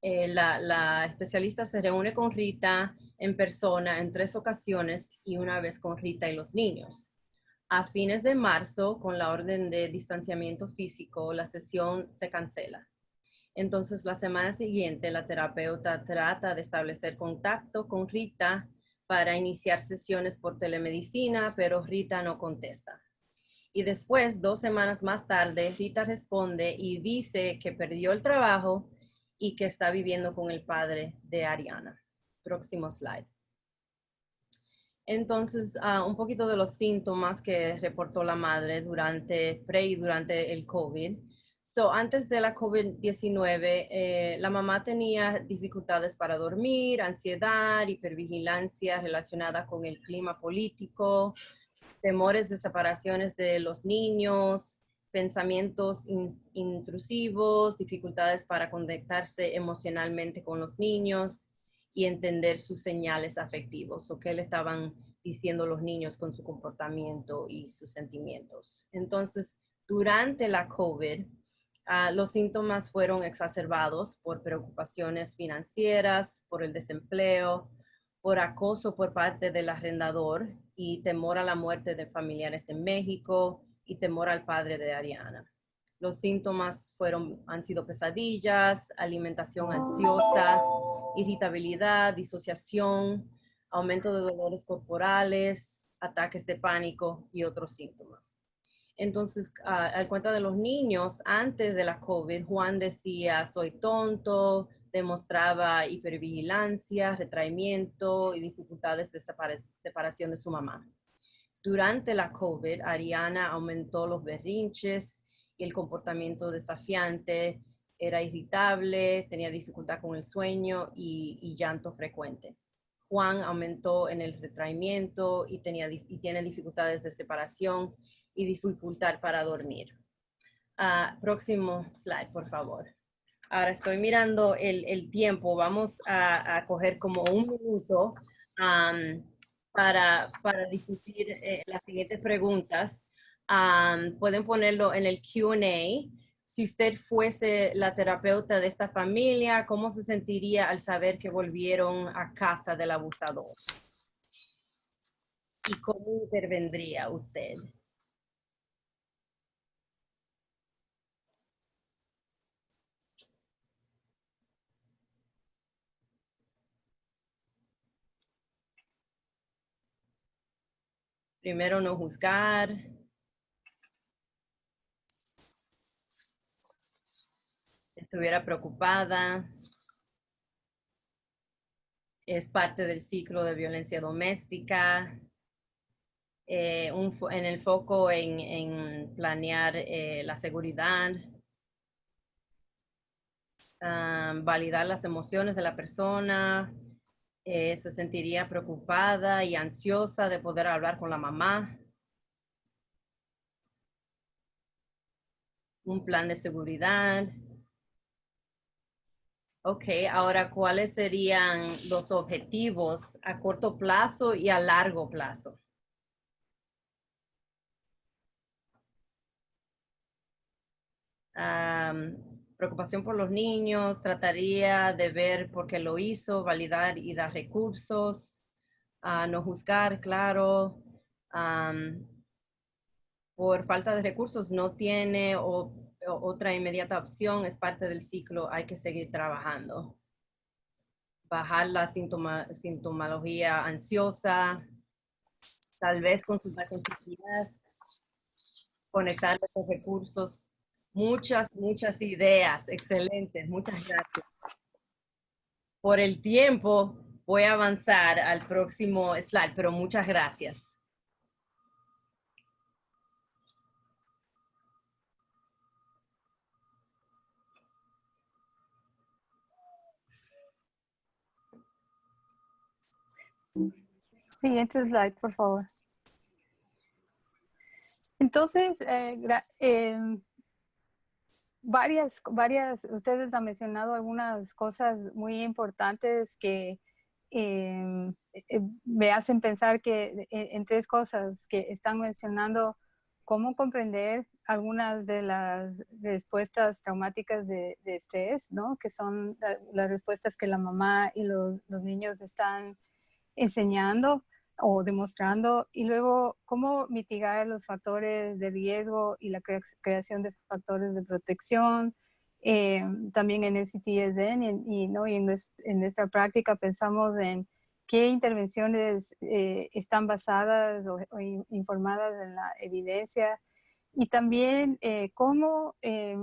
La especialista se reúne con Rita en persona en 3 ocasiones y una vez con Rita y los niños. A fines de marzo, con la orden de distanciamiento físico, la sesión se cancela. Entonces, la semana siguiente, la terapeuta trata de establecer contacto con Rita para iniciar sesiones por telemedicina, pero Rita no contesta. Y después, 2 semanas más tarde, Rita responde y dice que perdió el trabajo y que está viviendo con el padre de Ariana. Próximo slide. Entonces, un poquito de los síntomas que reportó la madre durante el COVID. Antes de la COVID-19, la mamá tenía dificultades para dormir, ansiedad, hipervigilancia relacionada con el clima político, temores de separaciones de los niños, pensamientos intrusivos, dificultades para conectarse emocionalmente con los niños y entender sus señales afectivos o qué le estaban diciendo los niños con su comportamiento y sus sentimientos. Entonces, durante la COVID, los síntomas fueron exacerbados por preocupaciones financieras, por el desempleo, por acoso por parte del arrendador y temor a la muerte de familiares en México y temor al padre de Ariana. Los síntomas han sido pesadillas, alimentación ansiosa, irritabilidad, disociación, aumento de dolores corporales, ataques de pánico y otros síntomas. Entonces, al cuenta de los niños, antes de la COVID, Juan decía, soy tonto, demostraba hipervigilancia, retraimiento y dificultades de separación de su mamá. Durante la COVID, Ariana aumentó los berrinches y el comportamiento desafiante, era irritable, tenía dificultad con el sueño y llanto frecuente. Juan aumentó en el retraimiento y tiene dificultades de separación y dificultad para dormir. Próximo slide, por favor. Ahora estoy mirando el tiempo. Vamos a coger como 1 minuto para discutir las siguientes preguntas. Pueden ponerlo en el Q&A. si usted fuese la terapeuta de esta familia, ¿cómo se sentiría al saber que volvieron a casa del abusador? ¿Y cómo intervendría usted? Primero, no juzgar. Estuviera preocupada. Es parte del ciclo de violencia doméstica. En el foco en planear la seguridad. Validar las emociones de la persona. Se sentiría preocupada y ansiosa de poder hablar con la mamá. Un plan de seguridad. Ok, ahora, ¿cuáles serían los objetivos a corto plazo y a largo plazo? Preocupación por los niños, trataría de ver por qué lo hizo, validar y dar recursos, no juzgar, claro. Por falta de recursos no tiene otra inmediata opción, es parte del ciclo, hay que seguir trabajando. Bajar la sintomología ansiosa, tal vez consultar con sus guías, conectar los recursos. Muchas ideas, excelentes, muchas gracias. Por el tiempo voy a avanzar al próximo slide, pero muchas gracias. Siguiente slide, por favor. Entonces, ustedes han mencionado algunas cosas muy importantes que me hacen pensar que en tres cosas que están mencionando: cómo comprender algunas de las respuestas traumáticas de estrés, ¿no? Que son las respuestas que la mamá y los niños están enseñando o demostrando, y luego cómo mitigar los factores de riesgo y la creación de factores de protección. También en NCTSD ¿no? Y en nuestra práctica pensamos en qué intervenciones están basadas o informadas en la evidencia, y también cómo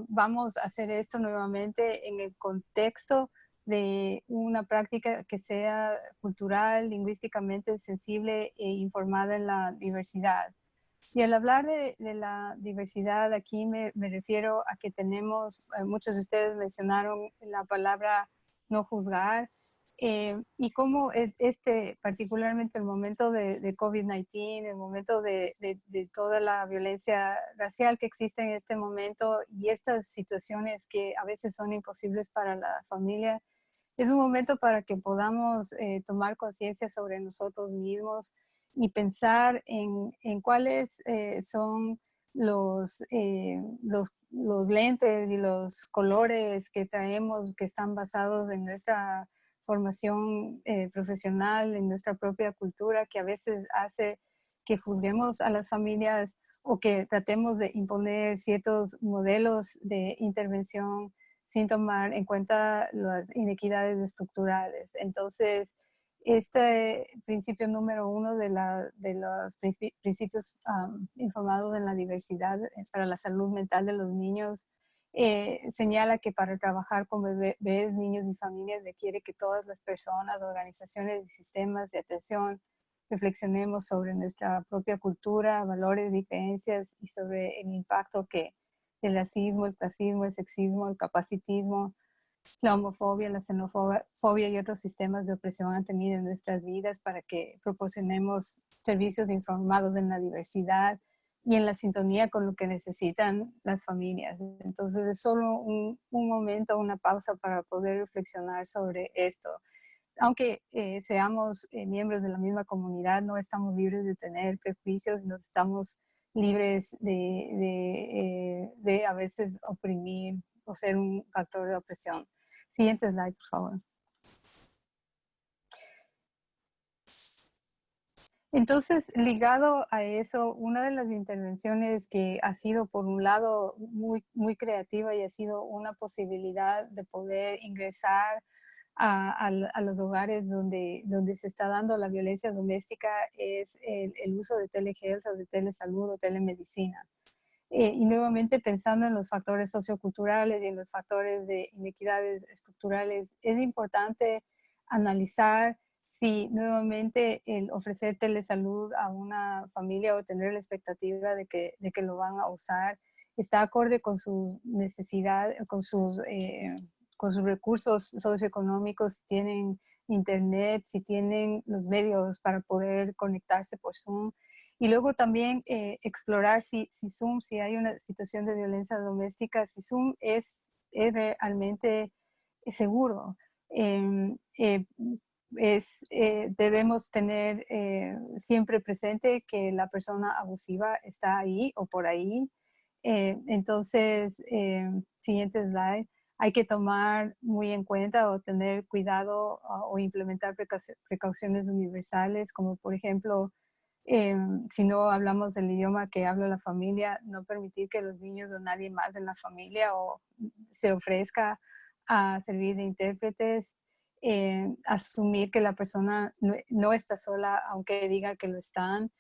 vamos a hacer esto nuevamente en el contexto de una práctica que sea cultural, lingüísticamente sensible e informada en la diversidad. Y al hablar de la diversidad, aquí me refiero a que tenemos, muchos de ustedes mencionaron la palabra no juzgar, y cómo particularmente el momento de COVID-19, el momento de toda la violencia racial que existe en este momento, y estas situaciones que a veces son imposibles para la familia, es un momento para que podamos tomar conciencia sobre nosotros mismos y pensar en cuáles son los lentes y los colores que traemos, que están basados en nuestra formación profesional, en nuestra propia cultura, que a veces hace que juzguemos a las familias o que tratemos de imponer ciertos modelos de intervención sin tomar en cuenta las inequidades estructurales. Entonces, este principio número uno de los principios informados en la diversidad para la salud mental de los niños señala que para trabajar con bebés, niños y familias requiere que todas las personas, organizaciones y sistemas de atención reflexionemos sobre nuestra propia cultura, valores y creencias, y sobre el impacto que el racismo, el clasismo, el sexismo, el capacitismo, la homofobia, la xenofobia y otros sistemas de opresión han tenido en nuestras vidas, para que proporcionemos servicios informados en la diversidad y en la sintonía con lo que necesitan las familias. Entonces es solo un momento, una pausa para poder reflexionar sobre esto. Aunque seamos miembros de la misma comunidad, no estamos libres de tener prejuicios, nos estamos libres de a veces oprimir o ser un factor de opresión. Siguiente slide, por favor. Entonces, ligado a eso, una de las intervenciones que ha sido, por un lado, muy creativa y ha sido una posibilidad de poder ingresar a los hogares donde se está dando la violencia doméstica es el uso de telehealth o de telesalud o telemedicina. Y nuevamente pensando en los factores socioculturales y en los factores de inequidades estructurales, es importante analizar si nuevamente el ofrecer telesalud a una familia o tener la expectativa de que lo van a usar está acorde con sus necesidades, con sus recursos socioeconómicos, si tienen internet, si tienen los medios para poder conectarse por Zoom. Y luego también explorar si Zoom, si hay una situación de violencia doméstica, si Zoom es realmente seguro. Debemos tener siempre presente que la persona abusiva está ahí o por ahí. Entonces, siguiente slide, hay que tomar muy en cuenta o tener cuidado o implementar precauciones universales, como por ejemplo, si no hablamos del idioma que habla la familia, no permitir que los niños o nadie más en la familia o se ofrezca a servir de intérpretes, asumir que la persona no está sola, aunque diga que lo están,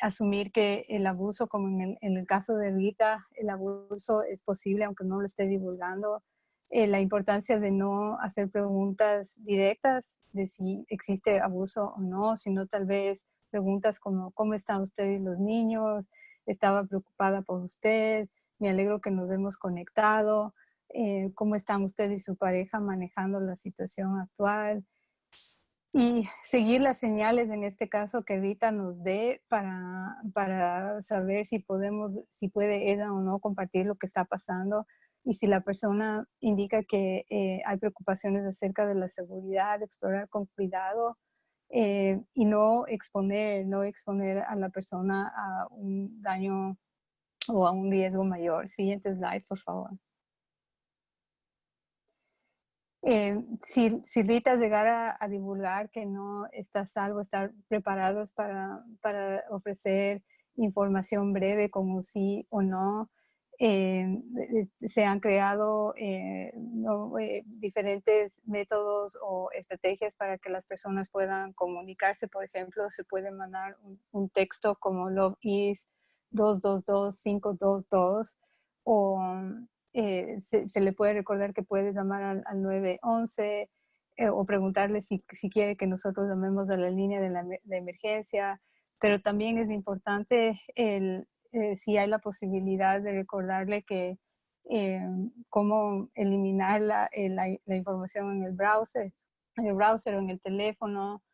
asumir que el abuso, como en el caso de Rita, el abuso es posible aunque no lo esté divulgando, la importancia de no hacer preguntas directas de si existe abuso o no, sino tal vez preguntas como ¿cómo están ustedes los niños? Estaba preocupada por usted, me alegro que nos hemos conectado, ¿cómo están usted y su pareja manejando la situación actual? Y seguir las señales, en este caso, que Rita nos dé para saber si puede ella o no compartir lo que está pasando. Y si la persona indica que hay preocupaciones acerca de la seguridad, explorar con cuidado y no exponer a la persona a un daño o a un riesgo mayor. Siguiente slide, por favor. Si Rita llegara a divulgar que no está salvo, estar preparados para ofrecer información breve como sí o no. Se han creado diferentes métodos o estrategias para que las personas puedan comunicarse. Por ejemplo, se puede mandar un texto como Love is 222-522 o se le puede recordar que puede llamar al 911 o preguntarle si quiere que nosotros llamemos a la línea de emergencia, pero también es importante si hay la posibilidad de recordarle que cómo eliminar la información en el browser o en el teléfono,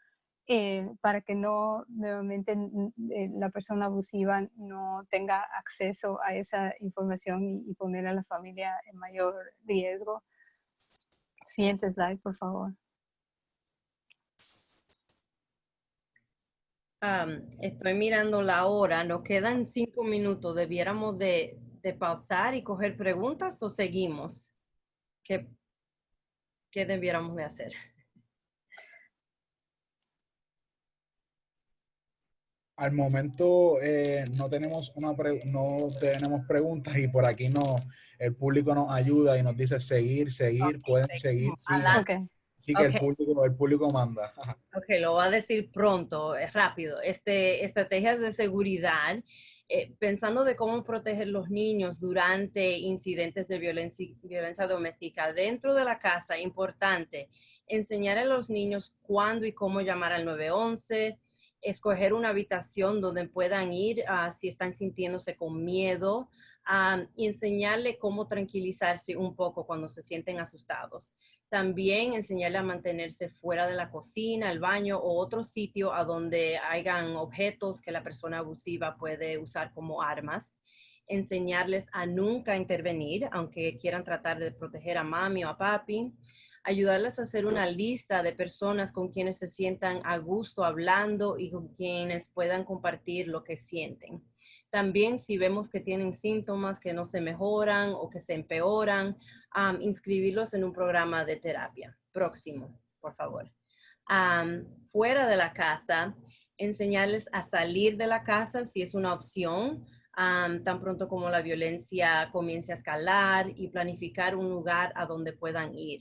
para que no nuevamente la persona abusiva no tenga acceso a esa información y poner a la familia en mayor riesgo. Siguiente slide, por favor. Estoy mirando la hora, nos quedan 5 minutos. ¿Debiéramos de pausar y coger preguntas o seguimos? ¿Qué debiéramos de hacer? Al momento no tenemos preguntas y por aquí el público nos ayuda y nos dice seguir, pueden seguir, sigan. Okay. Sí que el público manda. Ok, lo voy a decir pronto, es rápido. Estrategias de seguridad, pensando de cómo proteger los niños durante incidentes de violencia doméstica dentro de la casa, importante enseñar a los niños cuándo y cómo llamar al 911, escoger una habitación donde puedan ir si están sintiéndose con miedo, y enseñarle cómo tranquilizarse un poco cuando se sienten asustados. También enseñarle a mantenerse fuera de la cocina, el baño o otro sitio a donde hayan objetos que la persona abusiva puede usar como armas. Enseñarles a nunca intervenir, aunque quieran tratar de proteger a mami o a papi. Ayudarles a hacer una lista de personas con quienes se sientan a gusto hablando y con quienes puedan compartir lo que sienten. También si vemos que tienen síntomas que no se mejoran o que se empeoran, inscribirlos en un programa de terapia. Próximo, por favor. Fuera de la casa, enseñarles a salir de la casa si es una opción, tan pronto como la violencia comience a escalar, y planificar un lugar a donde puedan ir.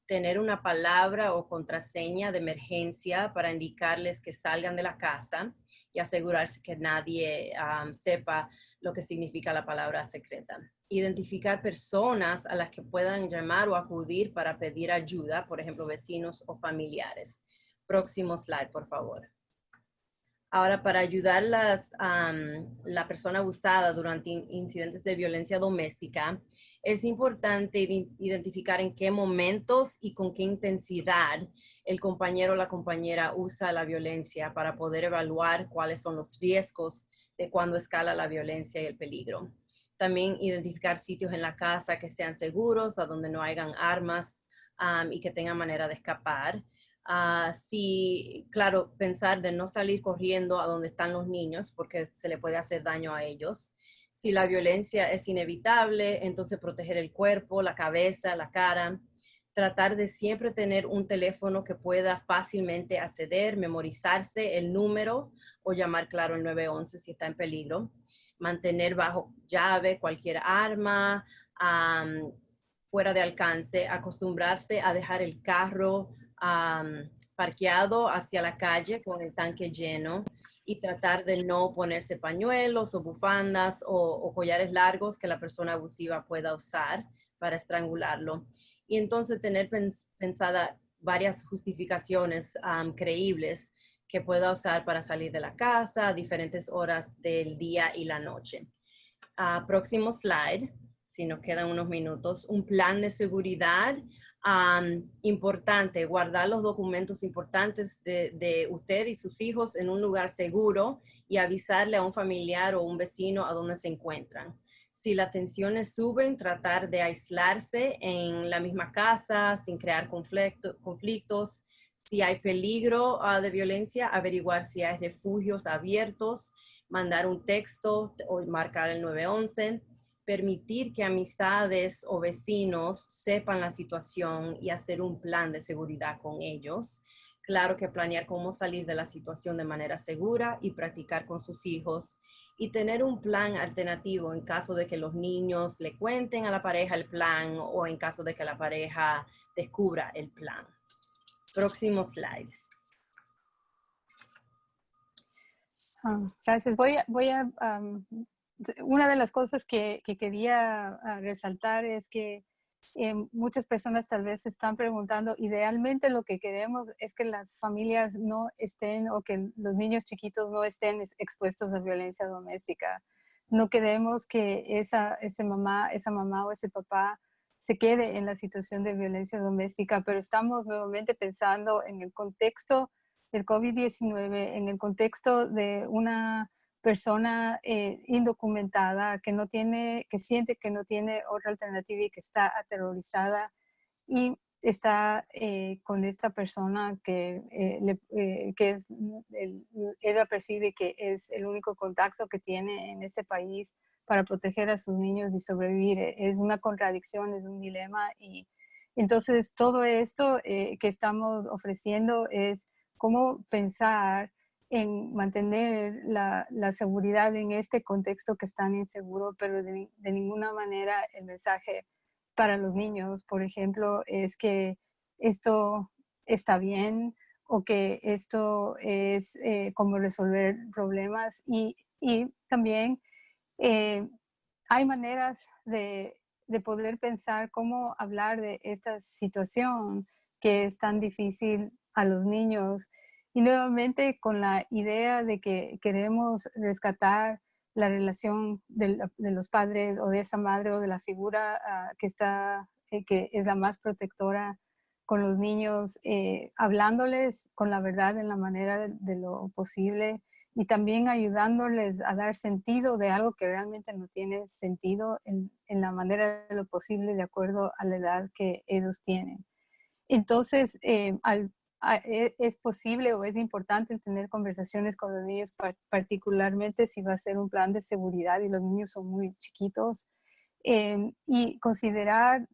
Tener una palabra o contraseña de emergencia para indicarles que salgan de la casa y asegurarse que nadie sepa lo que significa la palabra secreta. Identificar personas a las que puedan llamar o acudir para pedir ayuda, por ejemplo, vecinos o familiares. Próximo slide, por favor. Ahora, para ayudar la persona abusada durante incidentes de violencia doméstica, es importante identificar en qué momentos y con qué intensidad el compañero o la compañera usa la violencia, para poder evaluar cuáles son los riesgos de cuando escala la violencia y el peligro. También identificar sitios en la casa que sean seguros, a donde no hayan armas y que tengan manera de escapar. Sí, claro, pensar de no salir corriendo a donde están los niños, porque se le puede hacer daño a ellos. Si la violencia es inevitable, entonces proteger el cuerpo, la cabeza, la cara. Tratar de siempre tener un teléfono que pueda fácilmente acceder, memorizarse el número o llamar, claro, el 911 si está en peligro. Mantener bajo llave cualquier arma fuera de alcance. Acostumbrarse a dejar el carro parqueado hacia la calle con el tanque lleno, y tratar de no ponerse pañuelos o bufandas o collares largos que la persona abusiva pueda usar para estrangularlo. Y entonces tener pensada varias justificaciones creíbles que pueda usar para salir de la casa a diferentes horas del día y la noche. Próximo slide, si nos quedan unos minutos. Un plan de seguridad importante, guardar los documentos importantes de usted y sus hijos en un lugar seguro y avisarle a un familiar o un vecino a dónde se encuentran. Si las tensiones suben, tratar de aislarse en la misma casa sin crear conflictos. Si hay peligro de violencia, averiguar si hay refugios abiertos, mandar un texto o marcar el 911. Permitir que amistades o vecinos sepan la situación y hacer un plan de seguridad con ellos. Claro que planear cómo salir de la situación de manera segura y practicar con sus hijos. Y tener un plan alternativo en caso de que los niños le cuenten a la pareja el plan o en caso de que la pareja descubra el plan. Próximo slide. Gracias. Una de las cosas que quería resaltar es que muchas personas tal vez se están preguntando, idealmente lo que queremos es que las familias no estén, o que los niños chiquitos no estén expuestos a violencia doméstica. No queremos que esa mamá o ese papá se quede en la situación de violencia doméstica, pero estamos nuevamente pensando en el contexto del COVID-19, en el contexto de una persona indocumentada que siente que no tiene otra alternativa y que está aterrorizada, y está con esta persona que ella percibe que es el único contacto que tiene en este país para proteger a sus niños y sobrevivir. Es una contradicción, es un dilema, y entonces todo esto que estamos ofreciendo es cómo pensar en mantener la seguridad en este contexto que es tan inseguro, pero de ninguna manera el mensaje para los niños, por ejemplo, es que esto está bien, o que esto es como resolver problemas. Y también hay maneras de poder pensar cómo hablar de esta situación que es tan difícil a los niños. Y nuevamente con la idea de que queremos rescatar la relación de los padres, o de esa madre, o de la figura que es la más protectora con los niños, hablándoles con la verdad en la manera de lo posible, y también ayudándoles a dar sentido de algo que realmente no tiene sentido en la manera de lo posible, de acuerdo a la edad que ellos tienen. Entonces, al es posible o es importante tener conversaciones con los niños, particularmente si va a ser un plan de seguridad y los niños son muy chiquitos. Y considerar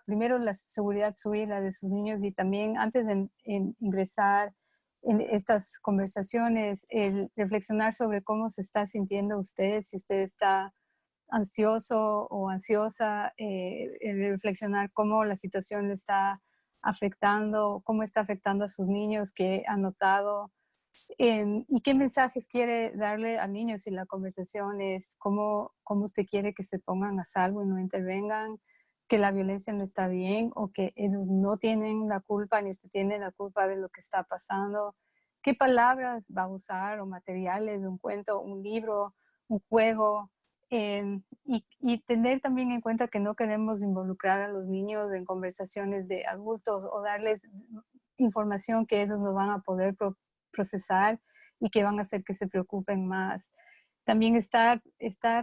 primero la seguridad suya y la de sus niños, y también antes de ingresar en estas conversaciones, el reflexionar sobre cómo se está sintiendo usted, si usted está ansioso o ansiosa, el reflexionar cómo la situación le está afectando, cómo está afectando a sus niños, que ha notado, y qué mensajes quiere darle al niño si la conversación es cómo usted quiere que se pongan a salvo y no intervengan, que la violencia no está bien o que ellos no tienen la culpa ni usted tiene la culpa de lo que está pasando, qué palabras va a usar o materiales de un cuento, un libro, un juego, y tener también en cuenta que no queremos involucrar a los niños en conversaciones de adultos o darles información que ellos no van a poder procesar y que van a hacer que se preocupen más. También estar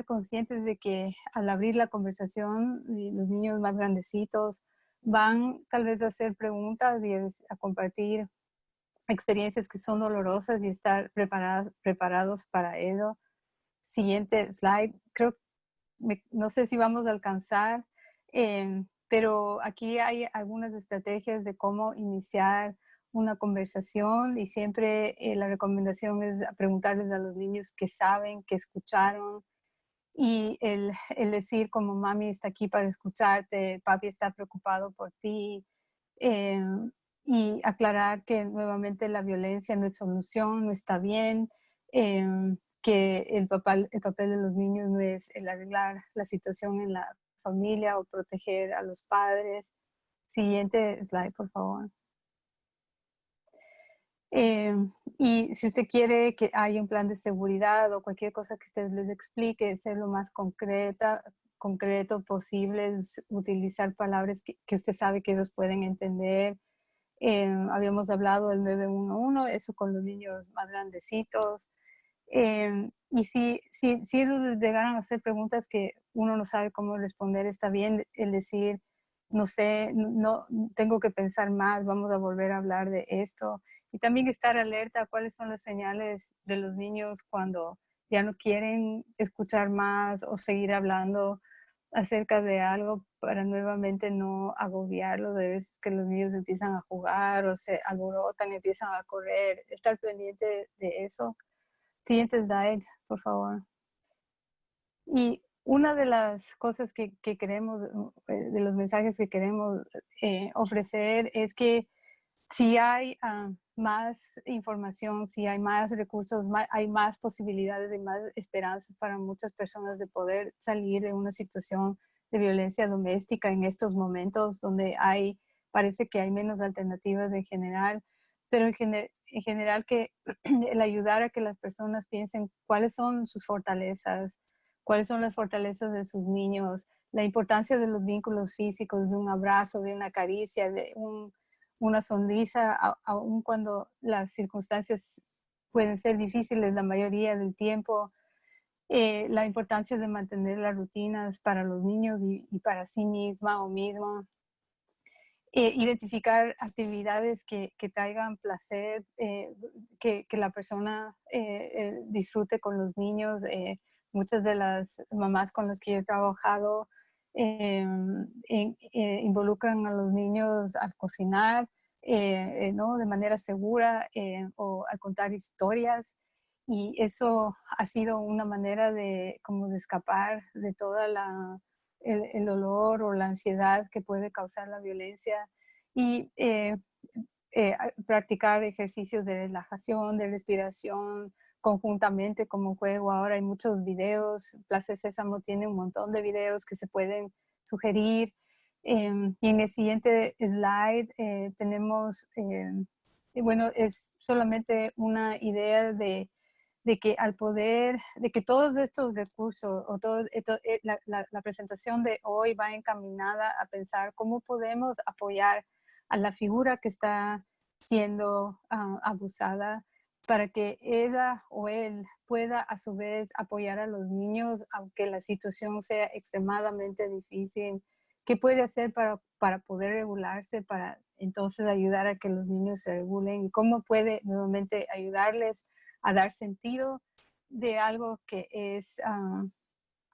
conscientes de que al abrir la conversación, los niños más grandecitos van tal vez a hacer preguntas y a compartir experiencias que son dolorosas y estar preparados para ello. Siguiente slide. No sé si vamos a alcanzar, pero aquí hay algunas estrategias de cómo iniciar una conversación y siempre la recomendación es preguntarles a los niños qué saben, qué escucharon, y el decir como mami está aquí para escucharte, papi está preocupado por ti, eh, y aclarar que nuevamente la violencia no es solución, no está bien, eh, que el papel de los niños no es el arreglar la situación en la familia o proteger a los padres. Siguiente slide, por favor. Eh, y si usted quiere que haya un plan de seguridad o cualquier cosa que usted les explique, ser lo más concreto posible, utilizar palabras que usted sabe que ellos pueden entender. Habíamos hablado del 911, eso con los niños más grandecitos. Y si ellos llegaran a hacer preguntas que uno no sabe cómo responder, está bien el decir, no sé, no, tengo que pensar más, vamos a volver a hablar de esto. Y también estar alerta a cuáles son las señales de los niños cuando ya no quieren escuchar más o seguir hablando acerca de algo para nuevamente no agobiarlo, de veces que los niños empiezan a jugar o se alborotan, empiezan a correr, estar pendiente de eso. Siguiente slide, por favor. Y una de las cosas que queremos, de los mensajes que queremos ofrecer es que si hay más información, si hay más recursos, hay más posibilidades y más esperanzas para muchas personas de poder salir de una situación de violencia doméstica en estos momentos donde parece que hay menos alternativas en general, pero en general que el ayudar a que las personas piensen cuáles son sus fortalezas, cuáles son las fortalezas de sus niños, la importancia de los vínculos físicos, de un abrazo, de una caricia, de una sonrisa, aun cuando las circunstancias pueden ser difíciles la mayoría del tiempo, la importancia de mantener las rutinas para los niños y para sí misma o mismo, identificar actividades que traigan placer, que la persona disfrute con los niños. Muchas de las mamás con las que he trabajado involucran a los niños al cocinar, ¿no? De manera segura, o al contar historias. Y eso ha sido una manera como de escapar de toda el dolor o la ansiedad que puede causar la violencia, y practicar ejercicios de relajación, de respiración conjuntamente como juego. Ahora hay muchos videos, Plaza Sésamo tiene un montón de videos que se pueden sugerir. Y en el siguiente slide tenemos, bueno, es solamente una idea de que al poder, de que todos estos recursos o la presentación de hoy va encaminada a pensar cómo podemos apoyar a la figura que está siendo abusada para que ella o él pueda a su vez apoyar a los niños, aunque la situación sea extremadamente difícil. ¿Qué puede hacer para poder regularse, para entonces ayudar a que los niños se regulen y cómo puede nuevamente ayudarles a dar sentido de algo que es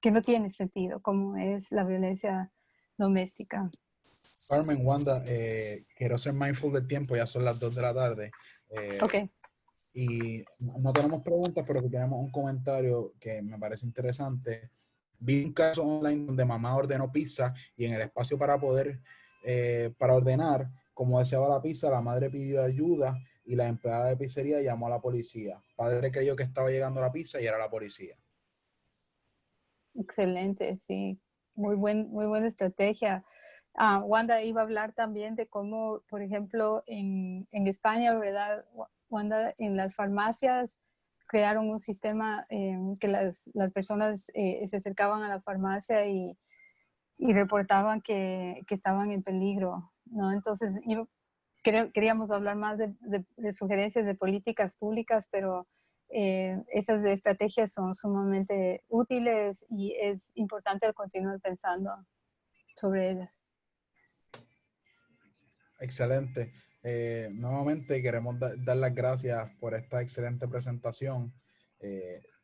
que no tiene sentido, como es la violencia doméstica. Carmen, Wanda, quiero ser mindful del tiempo, ya son las 2 de la tarde. Ok. Y no tenemos preguntas, pero que tenemos un comentario que me parece interesante. Vi un caso online donde mamá ordenó pizza y en el espacio para ordenar, como deseaba la pizza, la madre pidió ayuda y la empleada de pizzería llamó a la policía. Padre creyó que estaba llegando la pizza y era la policía. Excelente, sí. Muy buena estrategia. Wanda iba a hablar también de cómo, por ejemplo, en España, ¿verdad? Wanda, en las farmacias crearon un sistema que las personas se acercaban a la farmacia y reportaban que estaban en peligro, ¿no? Entonces, queríamos hablar más de sugerencias de políticas públicas, pero esas estrategias son sumamente útiles y es importante continuar pensando sobre ellas. Excelente. Nuevamente queremos dar las gracias por esta excelente presentación.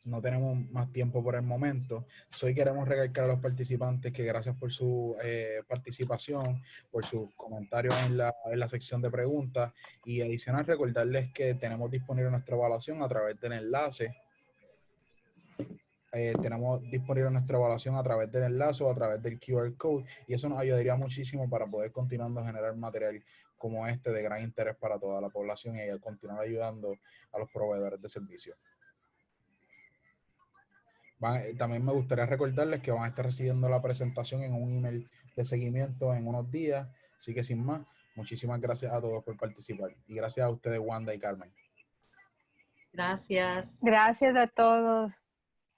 No tenemos más tiempo por el momento. Hoy queremos recalcar a los participantes que gracias por su participación, por sus comentarios en la sección de preguntas y adicional recordarles que tenemos disponible nuestra evaluación a través del enlace. Tenemos disponible nuestra evaluación a través del enlace o a través del QR code y eso nos ayudaría muchísimo para poder continuar a generar material como este de gran interés para toda la población y continuar ayudando a los proveedores de servicios. También me gustaría recordarles que van a estar recibiendo la presentación en un email de seguimiento en unos días, así que sin más, muchísimas gracias a todos por participar y gracias a ustedes, Wanda y Carmen. Gracias. Gracias a todos.